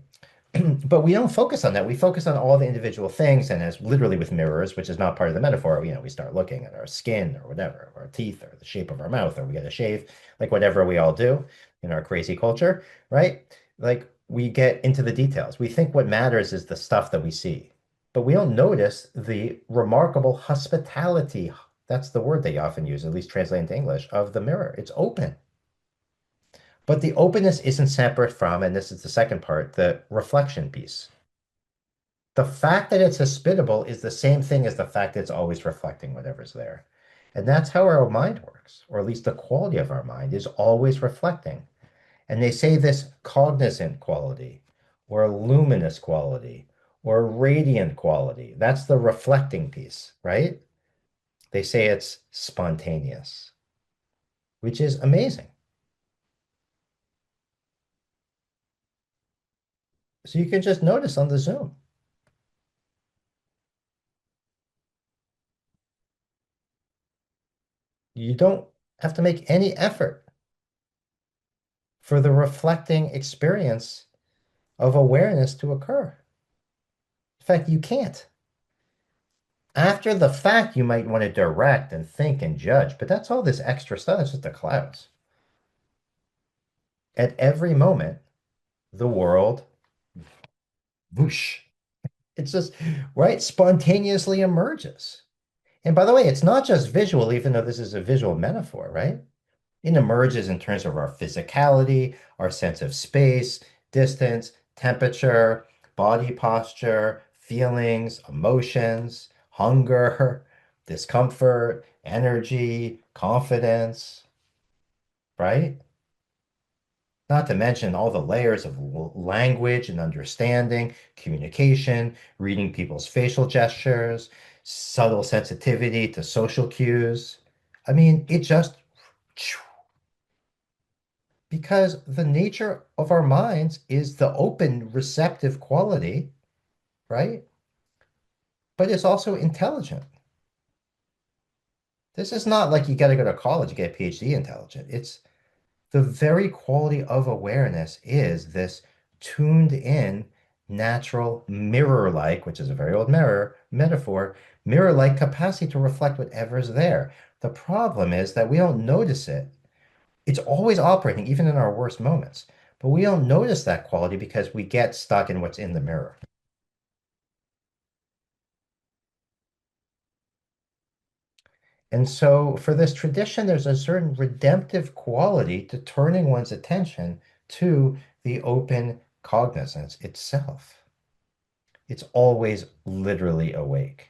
But we don't focus on that. We focus on all the individual things, and as literally with mirrors, which is not part of the metaphor, we start looking at our skin or whatever, or our teeth or the shape of our mouth, or we get a shave, like whatever we all do in our crazy culture, right? Like we get into the details. We think what matters is the stuff that we see, but we don't notice the remarkable hospitality. That's the word they often use, at least translated into English, of the mirror. It's open. But the openness isn't separate from, and this is the second part, the reflection piece. The fact that it's hospitable is the same thing as the fact that it's always reflecting whatever's there. And that's how our mind works, or at least the quality of our mind is always reflecting. And they say this cognizant quality, or luminous quality, or radiant quality. That's the reflecting piece, right? They say it's spontaneous, which is amazing. So you can just notice on the Zoom. You don't have to make any effort for the reflecting experience of awareness to occur. In fact, you can't. After the fact, you might want to direct and think and judge, but that's all this extra stuff. It's just the clouds. At every moment, the world, whoosh, it's just, right, spontaneously emerges. And by the way, it's not just visual, even though this is a visual metaphor, right? It emerges in terms of our physicality, our sense of space, distance, temperature, body posture, feelings, emotions, hunger, discomfort, energy, confidence, right? Not to mention all the layers of language and understanding, communication, reading people's facial gestures, subtle sensitivity to social cues. I mean, it just because the nature of our minds is the open, receptive quality, right? But it's also intelligent. This is not like you got to go to college to get a PhD intelligent. It's the very quality of awareness is this tuned in, natural, mirror-like, which is a very old mirror metaphor, mirror-like capacity to reflect whatever's there. The problem is that we don't notice it. It's always operating, even in our worst moments. But we don't notice that quality because we get stuck in what's in the mirror. And so for this tradition, there's a certain redemptive quality to turning one's attention to the open cognizance itself. It's always literally awake.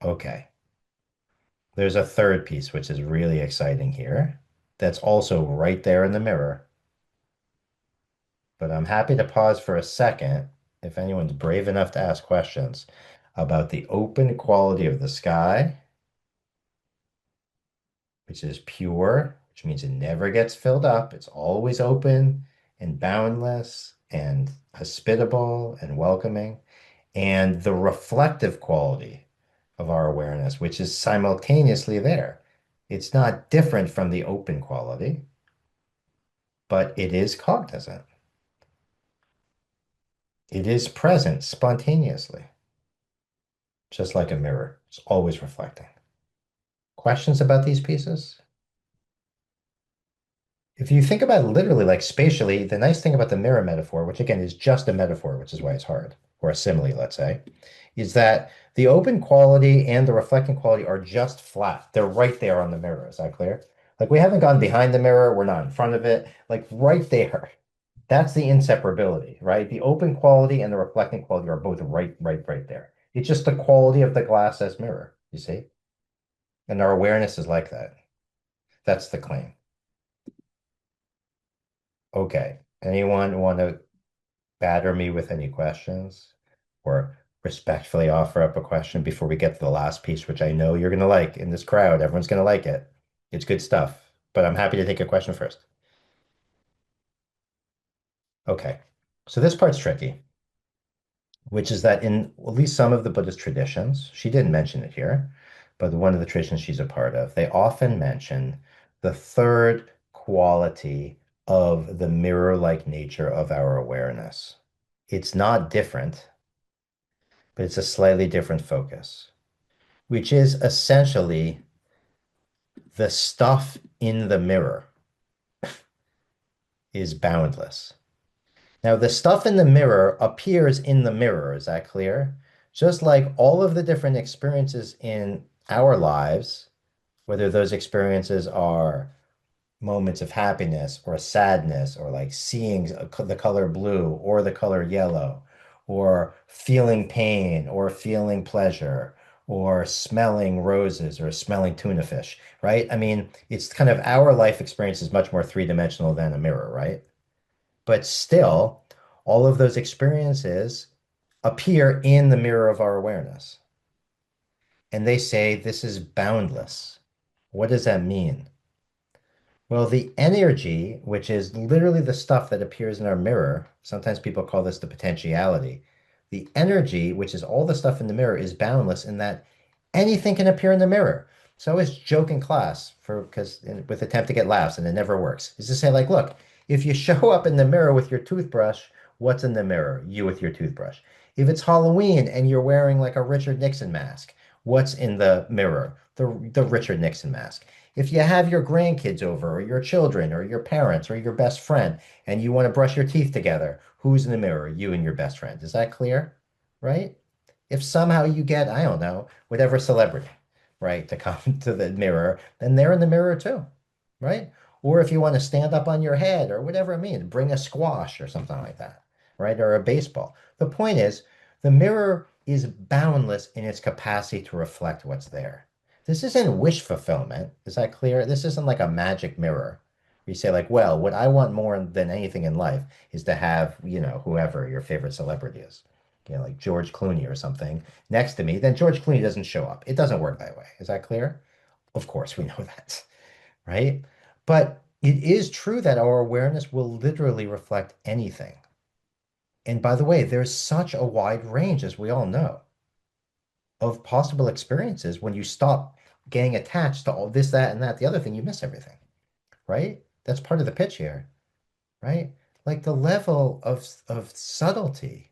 Okay. There's a third piece, which is really exciting here. that's also right there in the mirror. But I'm happy to pause for a second if anyone's brave enough to ask questions about the open quality of the sky, which is pure, which means it never gets filled up. It's always open and boundless and hospitable and welcoming. And the reflective quality of our awareness, which is simultaneously there. It's not different from the open quality, but it is cognizant. It is present spontaneously, just like a mirror. It's always reflecting. Questions about these pieces? If you think about it literally, like spatially, the nice thing about the mirror metaphor, which again is just a metaphor, which is why it's hard, or a simile, let's say, is that the open quality and the reflecting quality are just flat. They're right there on the mirror. Is that clear? Like we haven't gone behind the mirror, we're not in front of it, like right there. That's the inseparability, right? The open quality and the reflecting quality are both right there. It's just the quality of the glass as mirror, you see? And our awareness is like that. That's the claim. Okay. Anyone want to batter me with any questions or respectfully offer up a question before we get to the last piece, which I know you're going to like in this crowd. Everyone's going to like it. It's good stuff, but I'm happy to take a question first. Okay. So this part's tricky, which is that in at least some of the Buddhist traditions, she didn't mention it here, but one of the traditions she's a part of, they often mention the third quality of the mirror-like nature of our awareness. It's not different, but it's a slightly different focus, which is essentially the stuff in the mirror is boundless. Now, the stuff in the mirror appears in the mirror. Is that clear? Just like all of the different experiences in our lives, whether those experiences are moments of happiness or sadness or like seeing the color blue or the color yellow or feeling pain or feeling pleasure or smelling roses or smelling tuna fish, right? I mean, it's kind of our life experience is much more three-dimensional than a mirror, right? But still, all of those experiences appear in the mirror of our awareness. And they say this is boundless. What does that mean? Well, the energy, which is literally the stuff that appears in our mirror, sometimes people call this the potentiality. The energy, which is all the stuff in the mirror, is boundless in that anything can appear in the mirror. So I always joke in class for because with attempt to get laughs, and it never works, is to say, like, look, if you show up in the mirror with your toothbrush, what's in the mirror? You with your toothbrush. If it's Halloween and you're wearing like a Richard Nixon mask, what's in the mirror? The Richard Nixon mask. If you have your grandkids over, or your children, or your parents, or your best friend, and you want to brush your teeth together, who's in the mirror? You and your best friend. Is that clear? Right? If somehow you get, I don't know, whatever celebrity, right, to come to the mirror, then they're in the mirror too, right? Or if you want to stand up on your head or whatever it means, bring a squash or something like that, right? Or a baseball. The point is, the mirror is boundless in its capacity to reflect what's there. This isn't wish fulfillment. Is that clear? This isn't like a magic mirror. You say like, well, what I want more than anything in life is to have, whoever your favorite celebrity is, like George Clooney or something next to me, then George Clooney doesn't show up. It doesn't work that way. Is that clear? Of course, we know that, right? But it is true that our awareness will literally reflect anything. And by the way, there's such a wide range, as we all know, of possible experiences. When you stop getting attached to all this, that, and that, the other thing, you miss everything, right? That's part of the pitch here, right? Like the level of subtlety,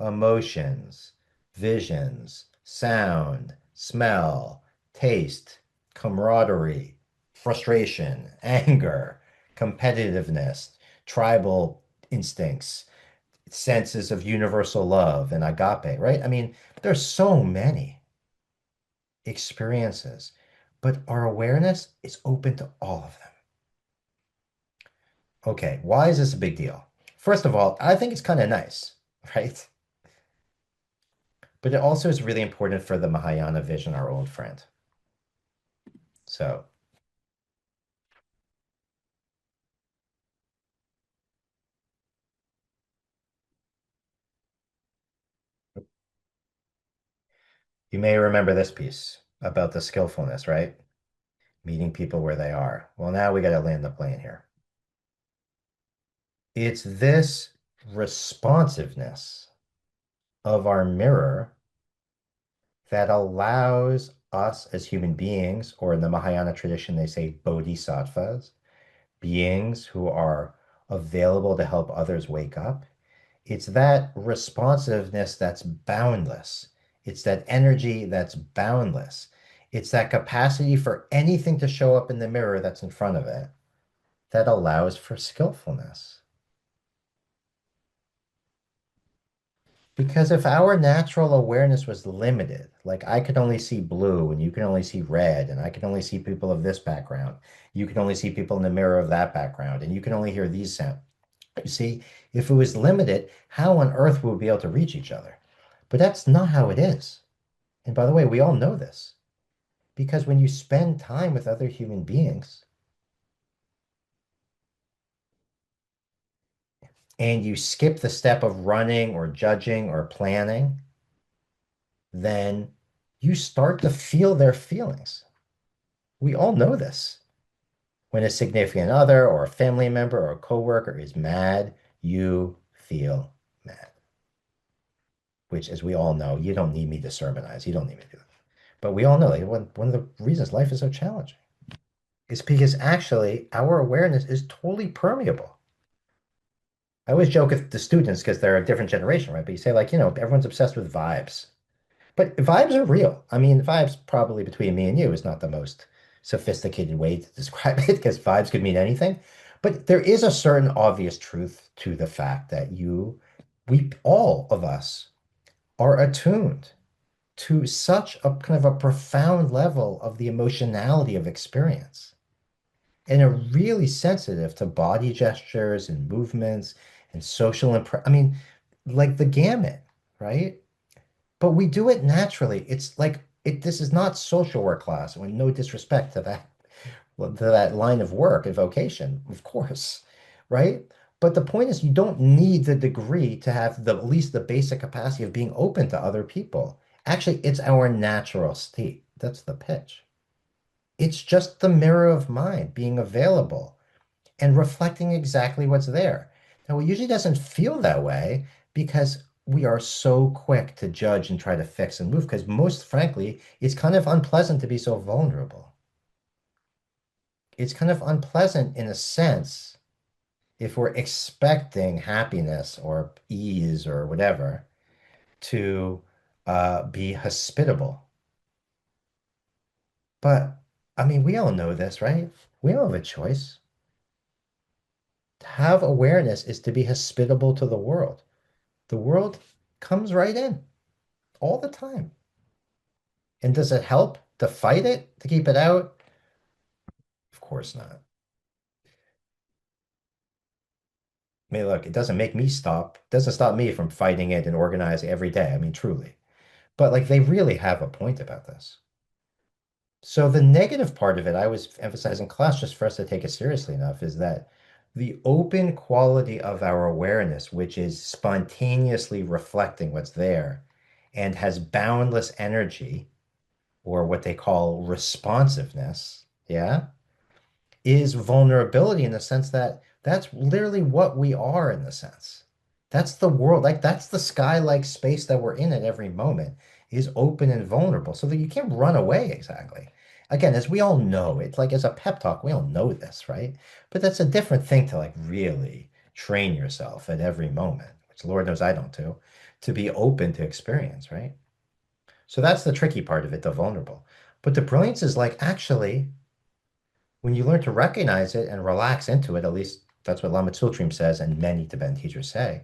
emotions, visions, sound, smell, taste, camaraderie, frustration, anger, competitiveness, tribal instincts, senses of universal love and agape, right? I mean, there's so many experiences, but our awareness is open to all of them. Okay, why is this a big deal? First of all, I think it's kind of nice, right? But it also is really important for the Mahayana vision, our old friend. So You may remember this piece about the skillfulness, right? Meeting people where they are. Well, now we got to land the plane here. It's this responsiveness of our mirror that allows us as human beings, or in the Mahayana tradition, they say bodhisattvas, beings who are available to help others wake up. It's that responsiveness that's boundless. It's that energy that's boundless. It's that capacity for anything to show up in the mirror that's in front of it that allows for skillfulness. Because if our natural awareness was limited, like I could only see blue and you can only see red, and I can only see people of this background, you can only see people in the mirror of that background, and you can only hear these sounds. You see, if it was limited, how on earth would we be able to reach each other? But that's not how it is. And by the way, we all know this because when you spend time with other human beings and you skip the step of running or judging or planning, then you start to feel their feelings. We all know this. When a significant other or a family member or a coworker is mad, you feel mad, which, as we all know, you don't need me to sermonize. You don't need me to do that. But we all know like, one of the reasons life is so challenging is because actually our awareness is totally permeable. I always joke with the students because they're a different generation, right? But you say, like, everyone's obsessed with vibes. But vibes are real. I mean, vibes probably between me and you is not the most sophisticated way to describe it because vibes could mean anything. But there is a certain obvious truth to the fact that all of us are attuned to such a kind of a profound level of the emotionality of experience and are really sensitive to body gestures and movements and social I mean, like the gamut, right? But we do it naturally. It's like this is not social work class, with no disrespect to that line of work and vocation, of course, right? But the point is you don't need the degree to have at least the basic capacity of being open to other people. Actually, it's our natural state. That's the pitch. It's just the mirror of mind being available and reflecting exactly what's there. Now, it usually doesn't feel that way because we are so quick to judge and try to fix and move because most frankly, it's kind of unpleasant to be so vulnerable. It's kind of unpleasant in a sense if we're expecting happiness or ease or whatever to be hospitable. But I mean, we all know this, right? We don't have a choice. To have awareness is to be hospitable to the world. The world comes right in all the time. And does it help to fight it, to keep it out? Of course not. I mean, look, it doesn't make me stop, doesn't stop me from fighting it and organizing every day. I mean, truly. But like they really have a point about this. So the negative part of it, I was emphasizing class just for us to take it seriously enough, is that the open quality of our awareness, which is spontaneously reflecting what's there and has boundless energy, or what they call responsiveness, yeah, is vulnerability in the sense that that's literally what we are in the sense. That's the world, like that's the sky-like space that we're in at every moment is open and vulnerable so that you can't run away exactly. Again, as we all know, it's like as a pep talk, we all know this, right? But that's a different thing to like really train yourself at every moment, which Lord knows I don't do, to be open to experience, right? So that's the tricky part of it, the vulnerable. But the brilliance is like actually when you learn to recognize it and relax into it, at least that's what Lama Tsultrim says, and many Tibetan teachers say,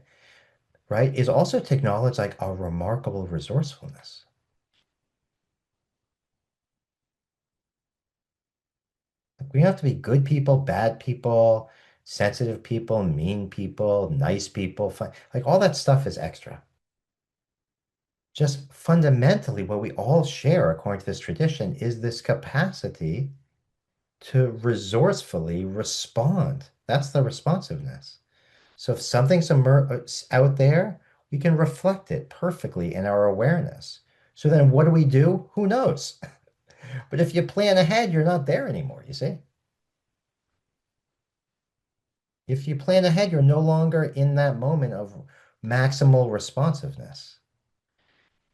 right, is also to acknowledge like a remarkable resourcefulness. Like, we don't have to be good people, bad people, sensitive people, mean people, nice people, fun. Like all that stuff is extra. Just fundamentally, what we all share, according to this tradition, is this capacity to resourcefully respond. That's the responsiveness. So if something's out there, we can reflect it perfectly in our awareness So then what do we do? Who knows? But if you plan ahead, you're not there anymore, you see? If you plan ahead, you're no longer in that moment of maximal responsiveness.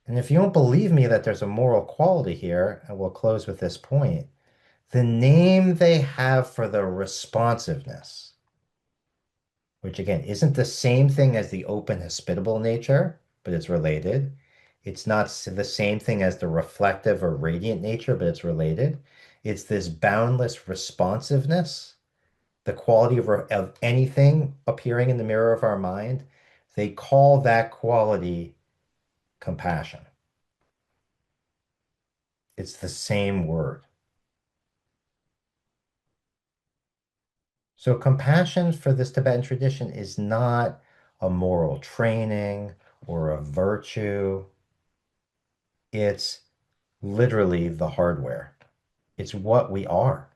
And if you don't believe me that there's a moral quality here, and we'll close with this point, the name they have for the responsiveness, which again isn't the same thing as the open, hospitable nature, but it's related. It's not the same thing as the reflective or radiant nature, but it's related. It's this boundless responsiveness, the quality of anything appearing in the mirror of our mind. They call that quality compassion. It's the same word. So compassion for this Tibetan tradition is not a moral training or a virtue. It's literally the hardware. It's what we are.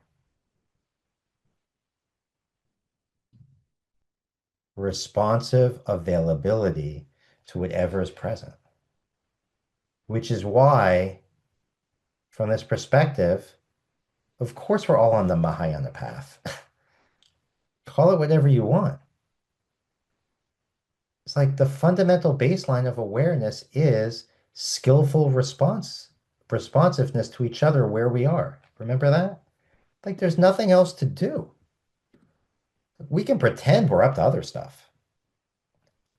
Responsive availability to whatever is present. Which is why, from this perspective, of course, we're all on the Mahayana path. Call it whatever you want. It's like the fundamental baseline of awareness is skillful responsiveness to each other where we are. Remember that? Like there's nothing else to do. We can pretend we're up to other stuff,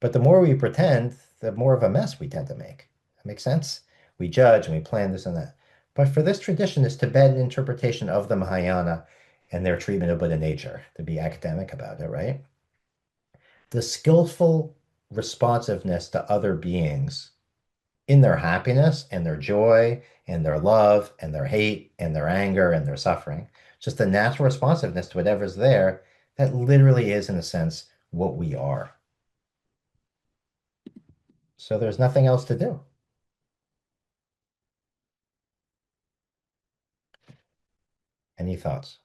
but the more we pretend, the more of a mess we tend to make. That makes sense? We judge and we plan this and that. But for this tradition, this Tibetan interpretation of the Mahayana and their treatment of Buddha nature, to be academic about it, right? The skillful responsiveness to other beings in their happiness and their joy and their love and their hate and their anger and their suffering, just the natural responsiveness to whatever's there, that literally is, in a sense, what we are. So there's nothing else to do. Any thoughts?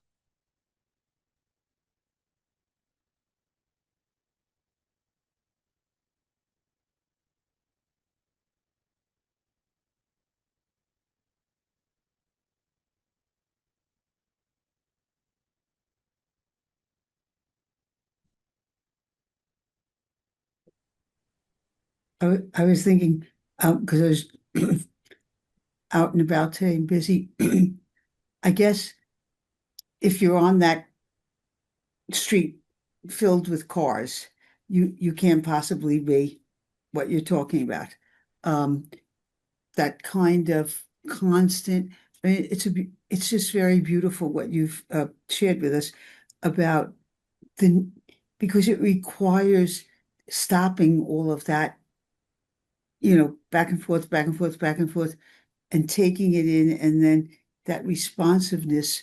I was thinking, because I was out and about today and busy. I guess if you're on that street filled with cars, you can't possibly be what you're talking about. Um, that kind of constant, I mean, it's just very beautiful what you've shared with us about the, because it requires stopping all of that, back and forth, back and forth, back and forth, and taking it in, and then that responsiveness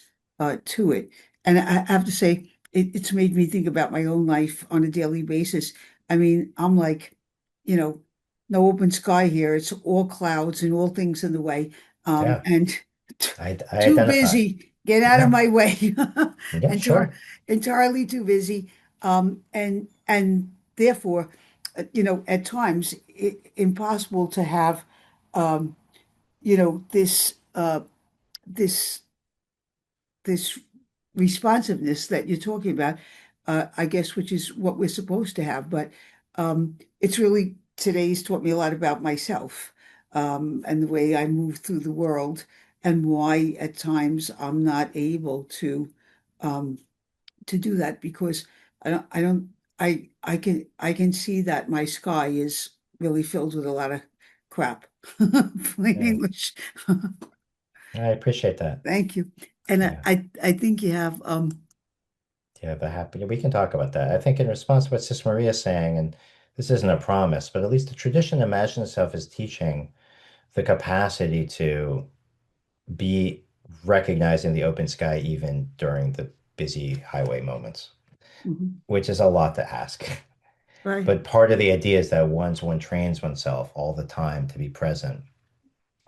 to it. And I have to say, it's made me think about my own life on a daily basis. I mean, I'm like, you know, no open sky here. It's all clouds and all things in the way. Yeah, And I too identify. busy. Get out of Yeah, my way. yeah, Entir sure. entirely too busy. And therefore, at times impossible to have, um, this this responsiveness that you're talking about, I guess, which is what we're supposed to have. But it's really today's taught me a lot about myself, and the way I move through the world, and why at times I'm not able um, to do that, because I don't I can see that my sky is really filled with a lot of crap. Plain Yeah, English. I appreciate that. Thank you. And Yeah. I think you have Yeah, the happy. We can talk about that. I think in response to what Sis Maria is saying, and this isn't a promise, but at least the tradition imagines itself as teaching the capacity to be recognizing the open sky even during the busy highway moments, mhm, which is a lot to ask. right. But part of the idea is that once one trains oneself all the time to be present,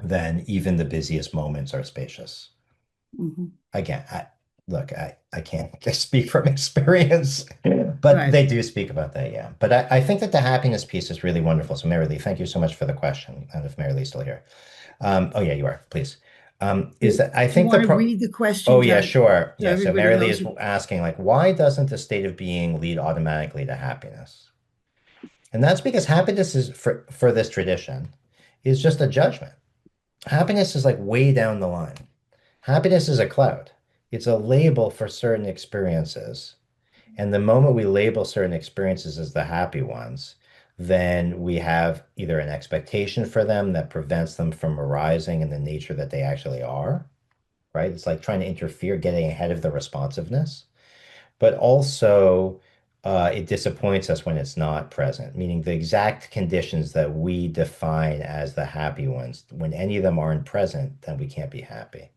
then even the busiest moments are spacious. Mhm, Again, look, I can't just speak from experience, but right. they do speak about that, yeah. But I think that the happiness piece is really wonderful. So Mary Lee, thank you so much for the question. And if Mary Lee's still here. Oh yeah, you are. Please. Is Do that I you think the want to pro read the question Oh yeah, sure. so Yeah. So everybody Mary Lee knows? is asking, like, why doesn't the state of being lead automatically to happiness? And that's because happiness is for this tradition is just a judgment. Happiness is like way down the line. Happiness is a cloud. It's a label for certain experiences. And the moment we label certain experiences as the happy ones, then we have either an expectation for them that prevents them from arising in the nature that they actually are, right? It's like trying to interfere, getting ahead of the responsiveness, but also it disappoints us when it's not present, meaning the exact conditions that we define as the happy ones, when any of them aren't present, then we can't be happy.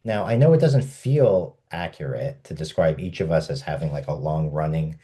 Now, I know it doesn't feel accurate to describe each of us as having like a long running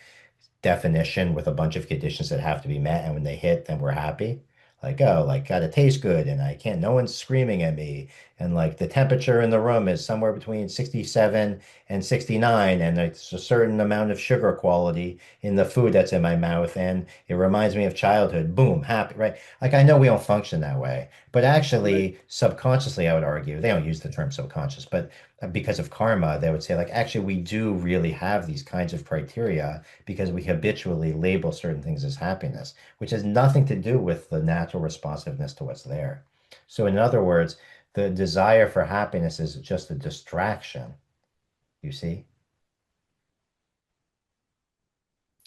definition with a bunch of conditions that have to be met. And when they hit, then we're happy. Like, oh, like, gotta taste good. And I can't, no one's screaming at me. And like the temperature in the room is somewhere between 67 and 69. And it's a certain amount of sugar quality in the food that's in my mouth. And it reminds me of childhood. Boom, happy, right? Like, I know we don't function that way. But Right. actually, subconsciously, I would argue, they don't use the term subconscious, but because of karma, they would say, like, actually, we do really have these kinds of criteria because we habitually label certain things as happiness, which has nothing to do with the natural responsiveness to what's there. So, in other words, the desire for happiness is just a distraction, you see?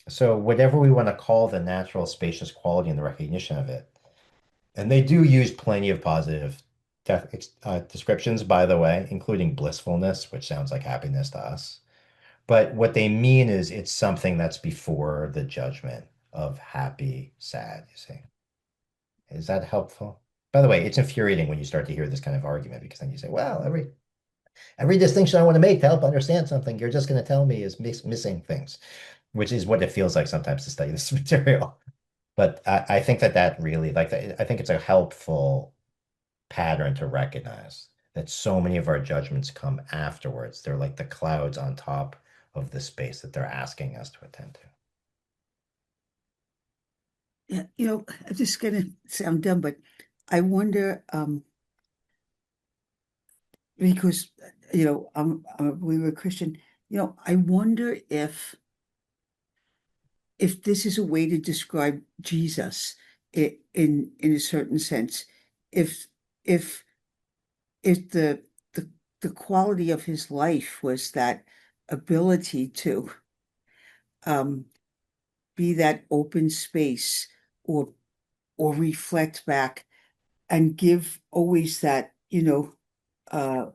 So, whatever we want to call the natural spacious quality and the recognition of it, and they do use plenty of positive descriptions, by the way, including blissfulness, which sounds like happiness to us. But what they mean is it's something that's before the judgment of happy, sad, you see. Is that helpful? By the way, it's infuriating when you start to hear this kind of argument because then you say, well, every distinction I want to make to help understand something, you're just going to tell me is missing things, which is what it feels like sometimes to study this material. But I think that really, like, I think it's a helpful pattern to recognize that so many of our judgments come afterwards. They're like the clouds on top of the space that they're asking us to attend to. Yeah, I'm just gonna sound dumb, but I wonder, because I'm a believer Christian. I wonder if this is a way to describe Jesus in a certain sense. If if if the the quality of his life was that ability to um, be that open space or reflect back and give always that uh,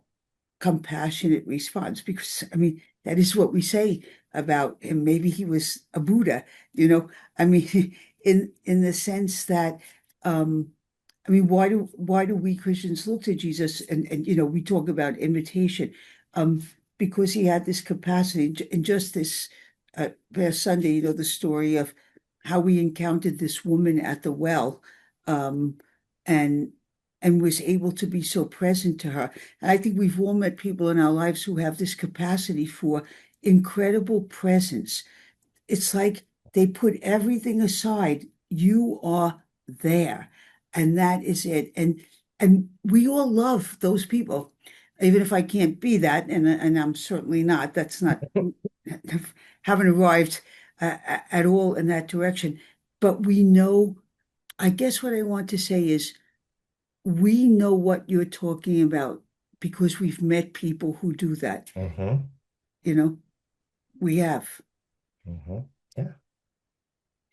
compassionate response, because I mean that is what we say about him. Maybe he was a Buddha, I mean in the sense that um I mean why do we Christians look to Jesus, and we talk about imitation, um because he had this capacity. And just this past Sunday, the story of how we encountered this woman at the well, um and was able to be so present to her. And I think we've all met people in our lives who have this capacity for incredible presence. It's like they put everything aside. You are there, and that is it. And we all love those people, even if I can't be that, and I'm certainly not. That's not haven't arrived at all in that direction. But we know. I guess what I want to say is we know what you're talking about because we've met people who do that. Mm-hmm. You know, we have. Mm-hmm. Yeah.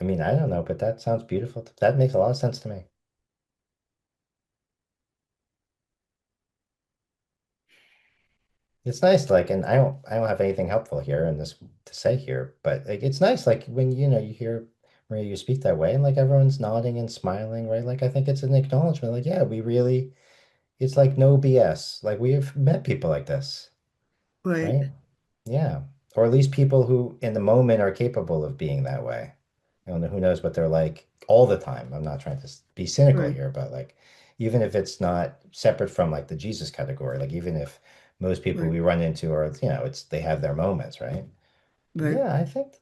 I mean, I don't know, but that sounds beautiful. That makes a lot of sense to me. It's nice, like, and I don't have anything helpful here in this to say here, but like it's nice, like when you hear Maria you speak that way, and like everyone's nodding and smiling, right? Like I think it's an acknowledgement, like, yeah, we really, it's like no BS. Like we've met people like this, Right, right? Yeah. Or at least people who in the moment are capable of being that way. I don't know, who knows what they're like all the time. I'm not trying to be cynical right, here, but like even if it's not separate from like the Jesus category, like even if most people right, we run into are, it's they have their moments, right? right. Yeah, I think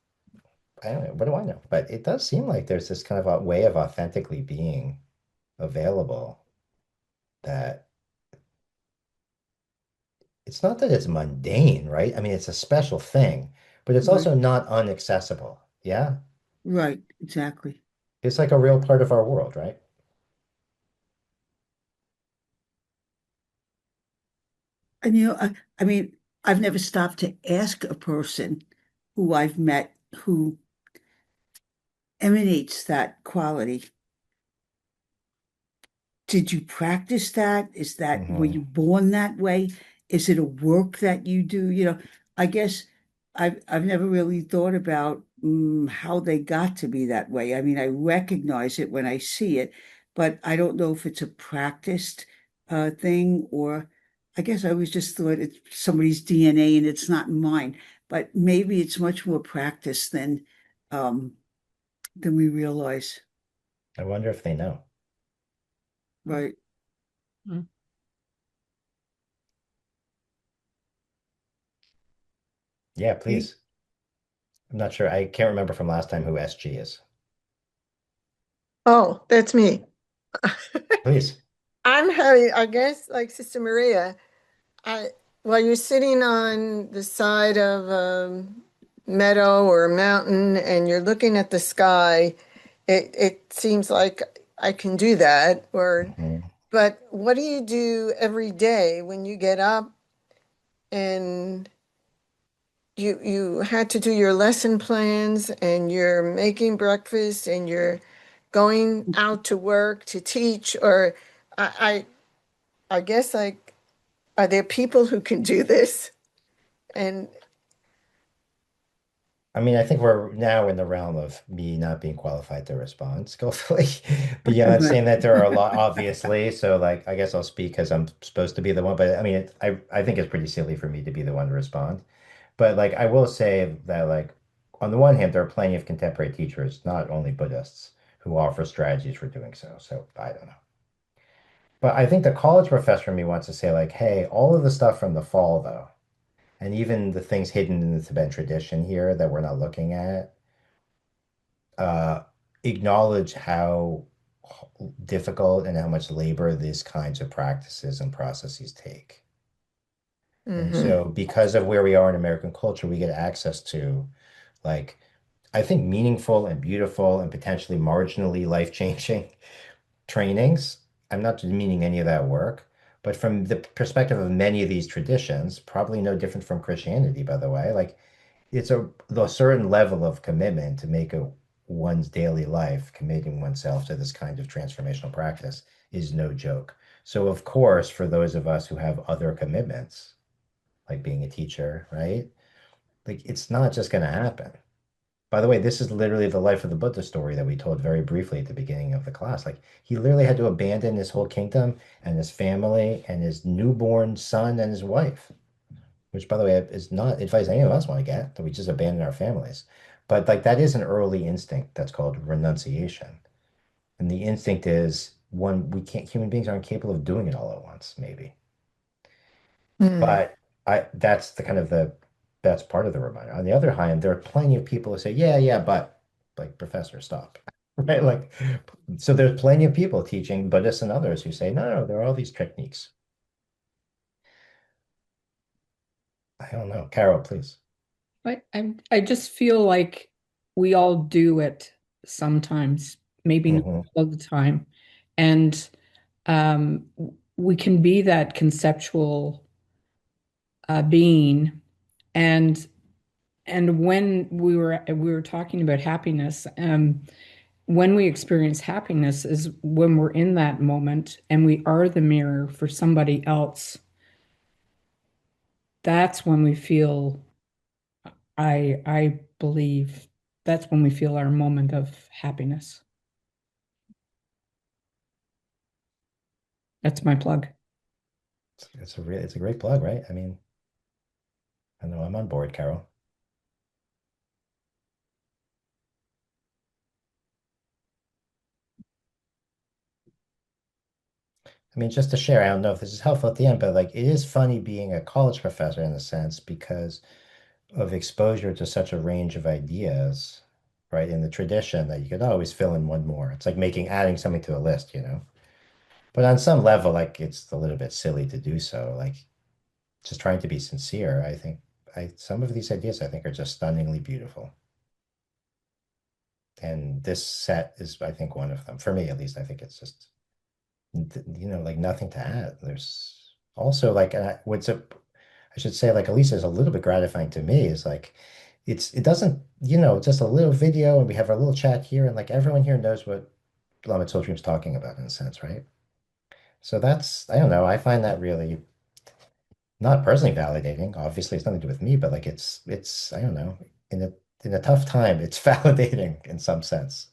I don't know, what do I know? But it does seem like there's this kind of a way of authentically being available. that it's not that it's mundane, right? I mean, it's a special thing, but it's Right, also not unaccessible. Yeah. right, exactly. It's like a real part of our world, right? And I mean, I've never stopped to ask a person who I've met who emanates that quality. Did you practice that? Were Hmm. you born that way? Is it a work that you do? I guess I've never really thought about how they got to be that way. I mean, I recognize it when I see it, but I don't know if it's a practiced thing, or I guess I always just thought it's somebody's DNA and it's not mine. But maybe it's much more practice um, than we realize. I wonder if they know. Right. Mm. Yeah, Me- please. I'm not sure. I can't remember from last time who SG is. Oh, that's me. Please. I'm having, I guess, like Sister Maria, I while you're sitting on the side of a meadow or a mountain and you're looking at the sky, it seems like I can do that. Mhm. But what do you do every day when you get up and you had to do your lesson plans and you're making breakfast and you're going out to work to teach, or I guess, like, are there people who can do this? And I mean, I think we're now in the realm of me not being qualified to respond skillfully beyond Right. saying that there are a lot, obviously. So, like, I guess I'll speak because I'm supposed to be the one. But I mean, I think it's pretty silly for me to be the one to respond. But like, I will say that, like, on the one hand, there are plenty of contemporary teachers, not only Buddhists, who offer strategies for doing so. So I don't know. But I think the college professor in me wants to say, like, hey, all of the stuff from the fall, though, and even the things hidden in the Tibetan tradition here that we're not looking at, uh, acknowledge how difficult and how much labor these kinds of practices and processes take. And mhm. so, because of where we are in American culture, we get access to, like, I think, meaningful and beautiful and potentially marginally life-changing trainings. I'm not demeaning any of that work, but from the perspective of many of these traditions, probably no different from Christianity, by the way, like, it's a certain level of commitment to make one's daily life, committing oneself to this kind of transformational practice is no joke. So, of course, for those of us who have other commitments, like being a teacher, right? Like, it's not just going to happen. By the way, this is literally the life of the Buddha story that we told very briefly at the beginning of the class. Like, he literally had to abandon his whole kingdom and his family and his newborn son and his wife, which, by the way, is not advice any of us want to get, that we just abandon our families. But like, that is an early instinct that's called renunciation. And the instinct is one, we can't, human beings aren't capable of doing it all at once, maybe. Mm. But that's the kind of the best part of the reminder. On the other hand, there are plenty of people who say, yeah, yeah, but, like, professor, stop. Right? Like, so there's plenty of people teaching Buddhists and others who say, no, no, there are all these techniques. I don't know. Carol, please. I just feel like we all do it sometimes, maybe not Hmm. all the time. And we can be that conceptual being. And when we were talking about happiness, when we experience happiness is when we're in that moment and we are the mirror for somebody else. That's when we feel, I believe, that's when we feel our moment of happiness. That's my plug. It's a great plug, right? I mean, I know I'm on board, Carol. I mean, just to share, I don't know if this is helpful at the end, but like, it is funny being a college professor in a sense because of exposure to such a range of ideas, right? In the tradition that you could always fill in one more. It's like adding something to a list, you know? But on some level, like it's a little bit silly to do so. Like just trying to be sincere. I think some of these ideas I think are just stunningly beautiful. And this set is, I think, one of them. For me, at least, I think it's just, like nothing to add. There's also like, I should say, like, at least it's a little bit gratifying to me is like, it doesn't, just a little video and we have our little chat here and like everyone here knows what Lama Tsultrim's talking about in a sense, right? So that's, I don't know, I find that really not personally validating. Obviously, it's nothing to do with me, but like I don't know, in a tough time, it's validating in some sense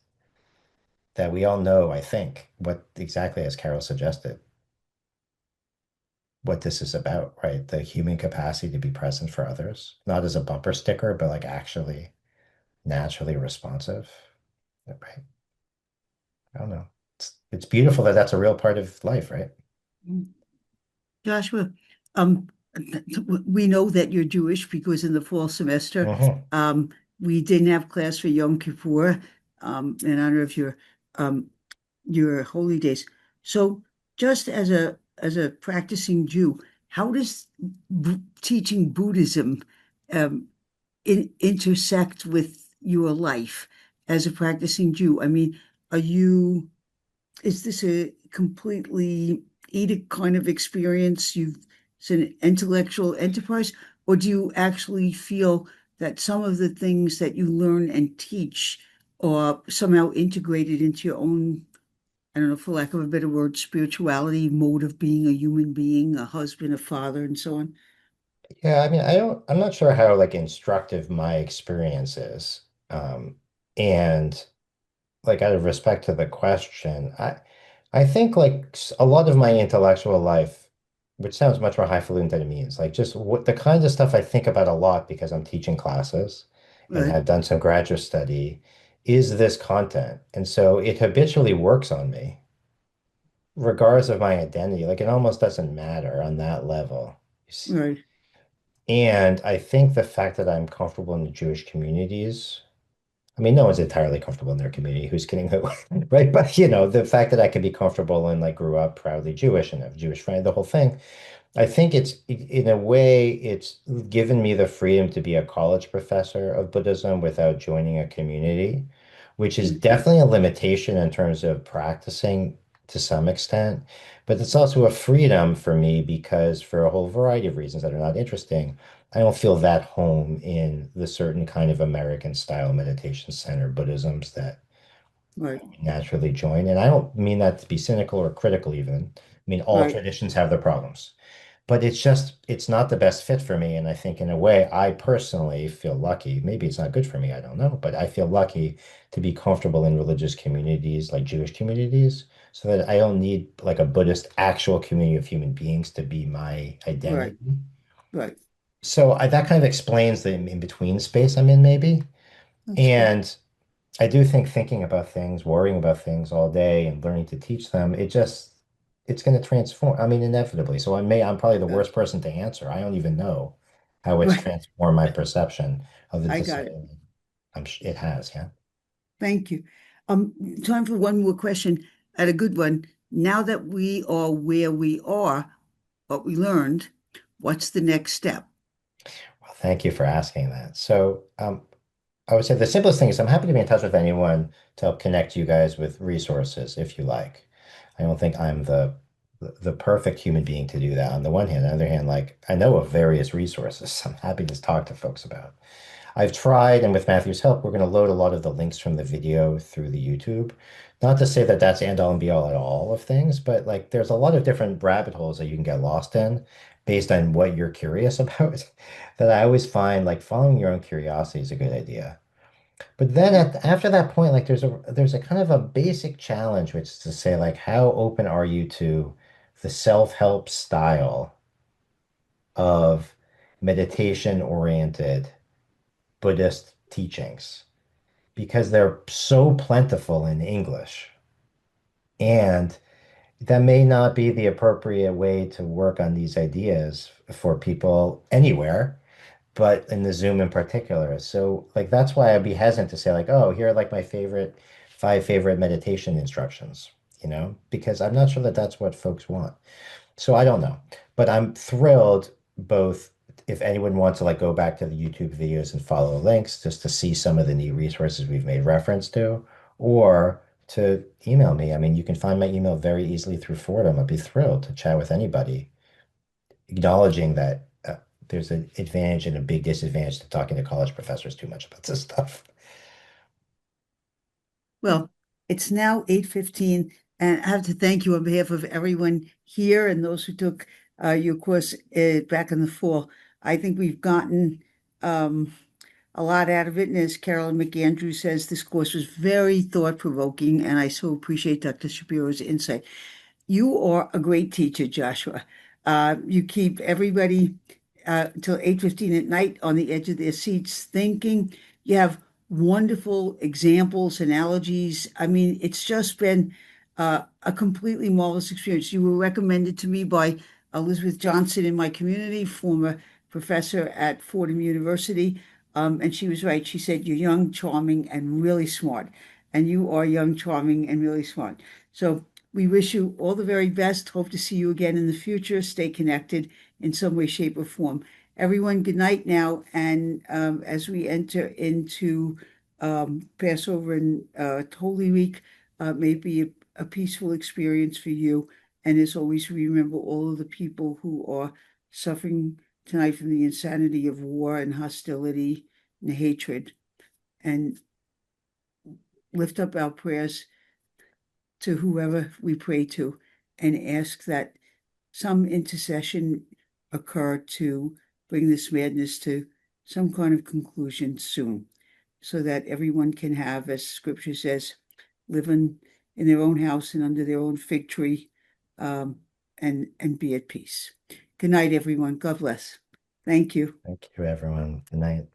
that we all know, I think, what exactly as Carol suggested, what this is about, right? The human capacity to be present for others, not as a bumper sticker, but like actually naturally responsive, right? I don't know. It's beautiful that that's a real part of life, right? Joshua, um, we know that you're Jewish because in the fall semester, Hmm. we didn't have class for Yom Kippur, in honor of um, your holy days. So, just as a practicing Jew, how does teaching Buddhism um, intersect with your life as a practicing Jew? I mean, are you? Is this a completely Edic kind of experience? It's an intellectual enterprise, or do you actually feel that some of the things that you learn and teach are somehow integrated into your own, I don't know, for lack of a better word, spirituality, mode of being a human being, a husband, a father, and so on? Yeah, I mean, I'm not sure how like instructive my experience is. And like out of respect to the question, I think like a lot of my intellectual life, which sounds much more highfalutin than it means, like just what the kinds of stuff I think about a lot because I'm teaching classes and Right, have done some graduate study, is this content. And so it habitually works on me, regardless of my identity. Like it almost doesn't matter on that level. right, And I think the fact that I'm comfortable in the Jewish communities, I mean, no one's entirely comfortable in their community. Who's kidding who? Right. But, the fact that I can be comfortable and like grew up proudly Jewish and have Jewish friends, the whole thing, I think in a way, it's given me the freedom to be a college professor of Buddhism without joining a community, which is definitely a limitation in terms of practicing to some extent. But it's also a freedom for me because for a whole variety of reasons that are not interesting, I don't feel that home in the certain kind of American style meditation center Buddhisms that right, naturally join. And I don't mean that to be cynical or critical even. I mean, all right, traditions have their problems, but it's not the best fit for me. And I think in a way, I personally feel lucky. Maybe it's not good for me, I don't know, but I feel lucky to be comfortable in religious communities like Jewish communities so that I don't need like a Buddhist actual community of human beings to be my right, identity. right. So that kind of explains the in between space I'm in, maybe. That's good. And I do think thinking about things, worrying about things all day and learning to teach them, it's going to transform. I mean, inevitably. So I'm probably the Yeah. worst person to answer. I don't even know how it's Right. transformed my perception of it I to got it. say it has, yeah. Thank you. Time for one more question, and a good one. Now that we are where we are, what we learned, what's the next step? Well, thank you for asking that. So, I would say the simplest thing is I'm happy to be in touch with anyone to help connect you guys with resources if you like. I don't think I'm the perfect human being to do that on the one hand. On the other hand, like I know of various resources I'm happy to talk to folks about. I've tried, and with Matthew's help, we're going to load a lot of the links from the video through the YouTube. Not to say that that's end all and be all at all of things, but like there's a lot of different rabbit holes that you can get lost in based on what you're curious about that I always find like following your own curiosity is a good idea. But then after that point, like there's a kind of a basic challenge, which is to say, like, how open are you to the self-help style of meditation-oriented Buddhist teachings? Because they're so plentiful in English. And that may not be the appropriate way to work on these ideas for people anywhere, but in the Zoom in particular. So like that's why I'd be hesitant to say like, oh, here are like my five favorite meditation instructions. because I'm not sure that that's what folks want. So I don't know, but I'm thrilled both if anyone wants to like go back to the YouTube videos and follow links just to see some of the neat resources we've made reference to, or to email me. I mean, you can find my email very easily through Fordham. I'd be thrilled to chat with anybody, acknowledging that there's an advantage and a big disadvantage to talking to college professors too much about this stuff. Well, it's now 8:15, and I have to thank you on behalf of everyone here and those who took your course back in the fall. I think we've gotten um, a lot out of it. And as Carolyn McAndrew says, this course was very thought-provoking, and I so appreciate Dr. Shapiro's insight. You are a great teacher, Joshua. You keep everybody till 8:15 at night on the edge of their seats thinking. You have wonderful examples, analogies. I mean, it's just been a completely marvelous experience. You were recommended to me by Elizabeth Johnson in my community, former professor at Fordham University. And she was right. She said, "You're young, charming, and really smart." And you are young, charming, and really smart. So we wish you all the very best. Hope to see you again in the future. Stay connected in some way, shape, or form. Everyone, good night now. And as we enter into Passover and Holy Week, may be a peaceful experience for you. And as always, remember all of the people who are suffering tonight from the insanity of war and hostility and hatred. And lift up our prayers to whoever we pray to and ask that some intercession occur to bring this madness to some kind of conclusion soon, so that everyone can have, as scripture says, live in their own house and under their own fig tree, and be at peace. Good night, everyone. God bless. Thank you. Thank you, everyone. Good night.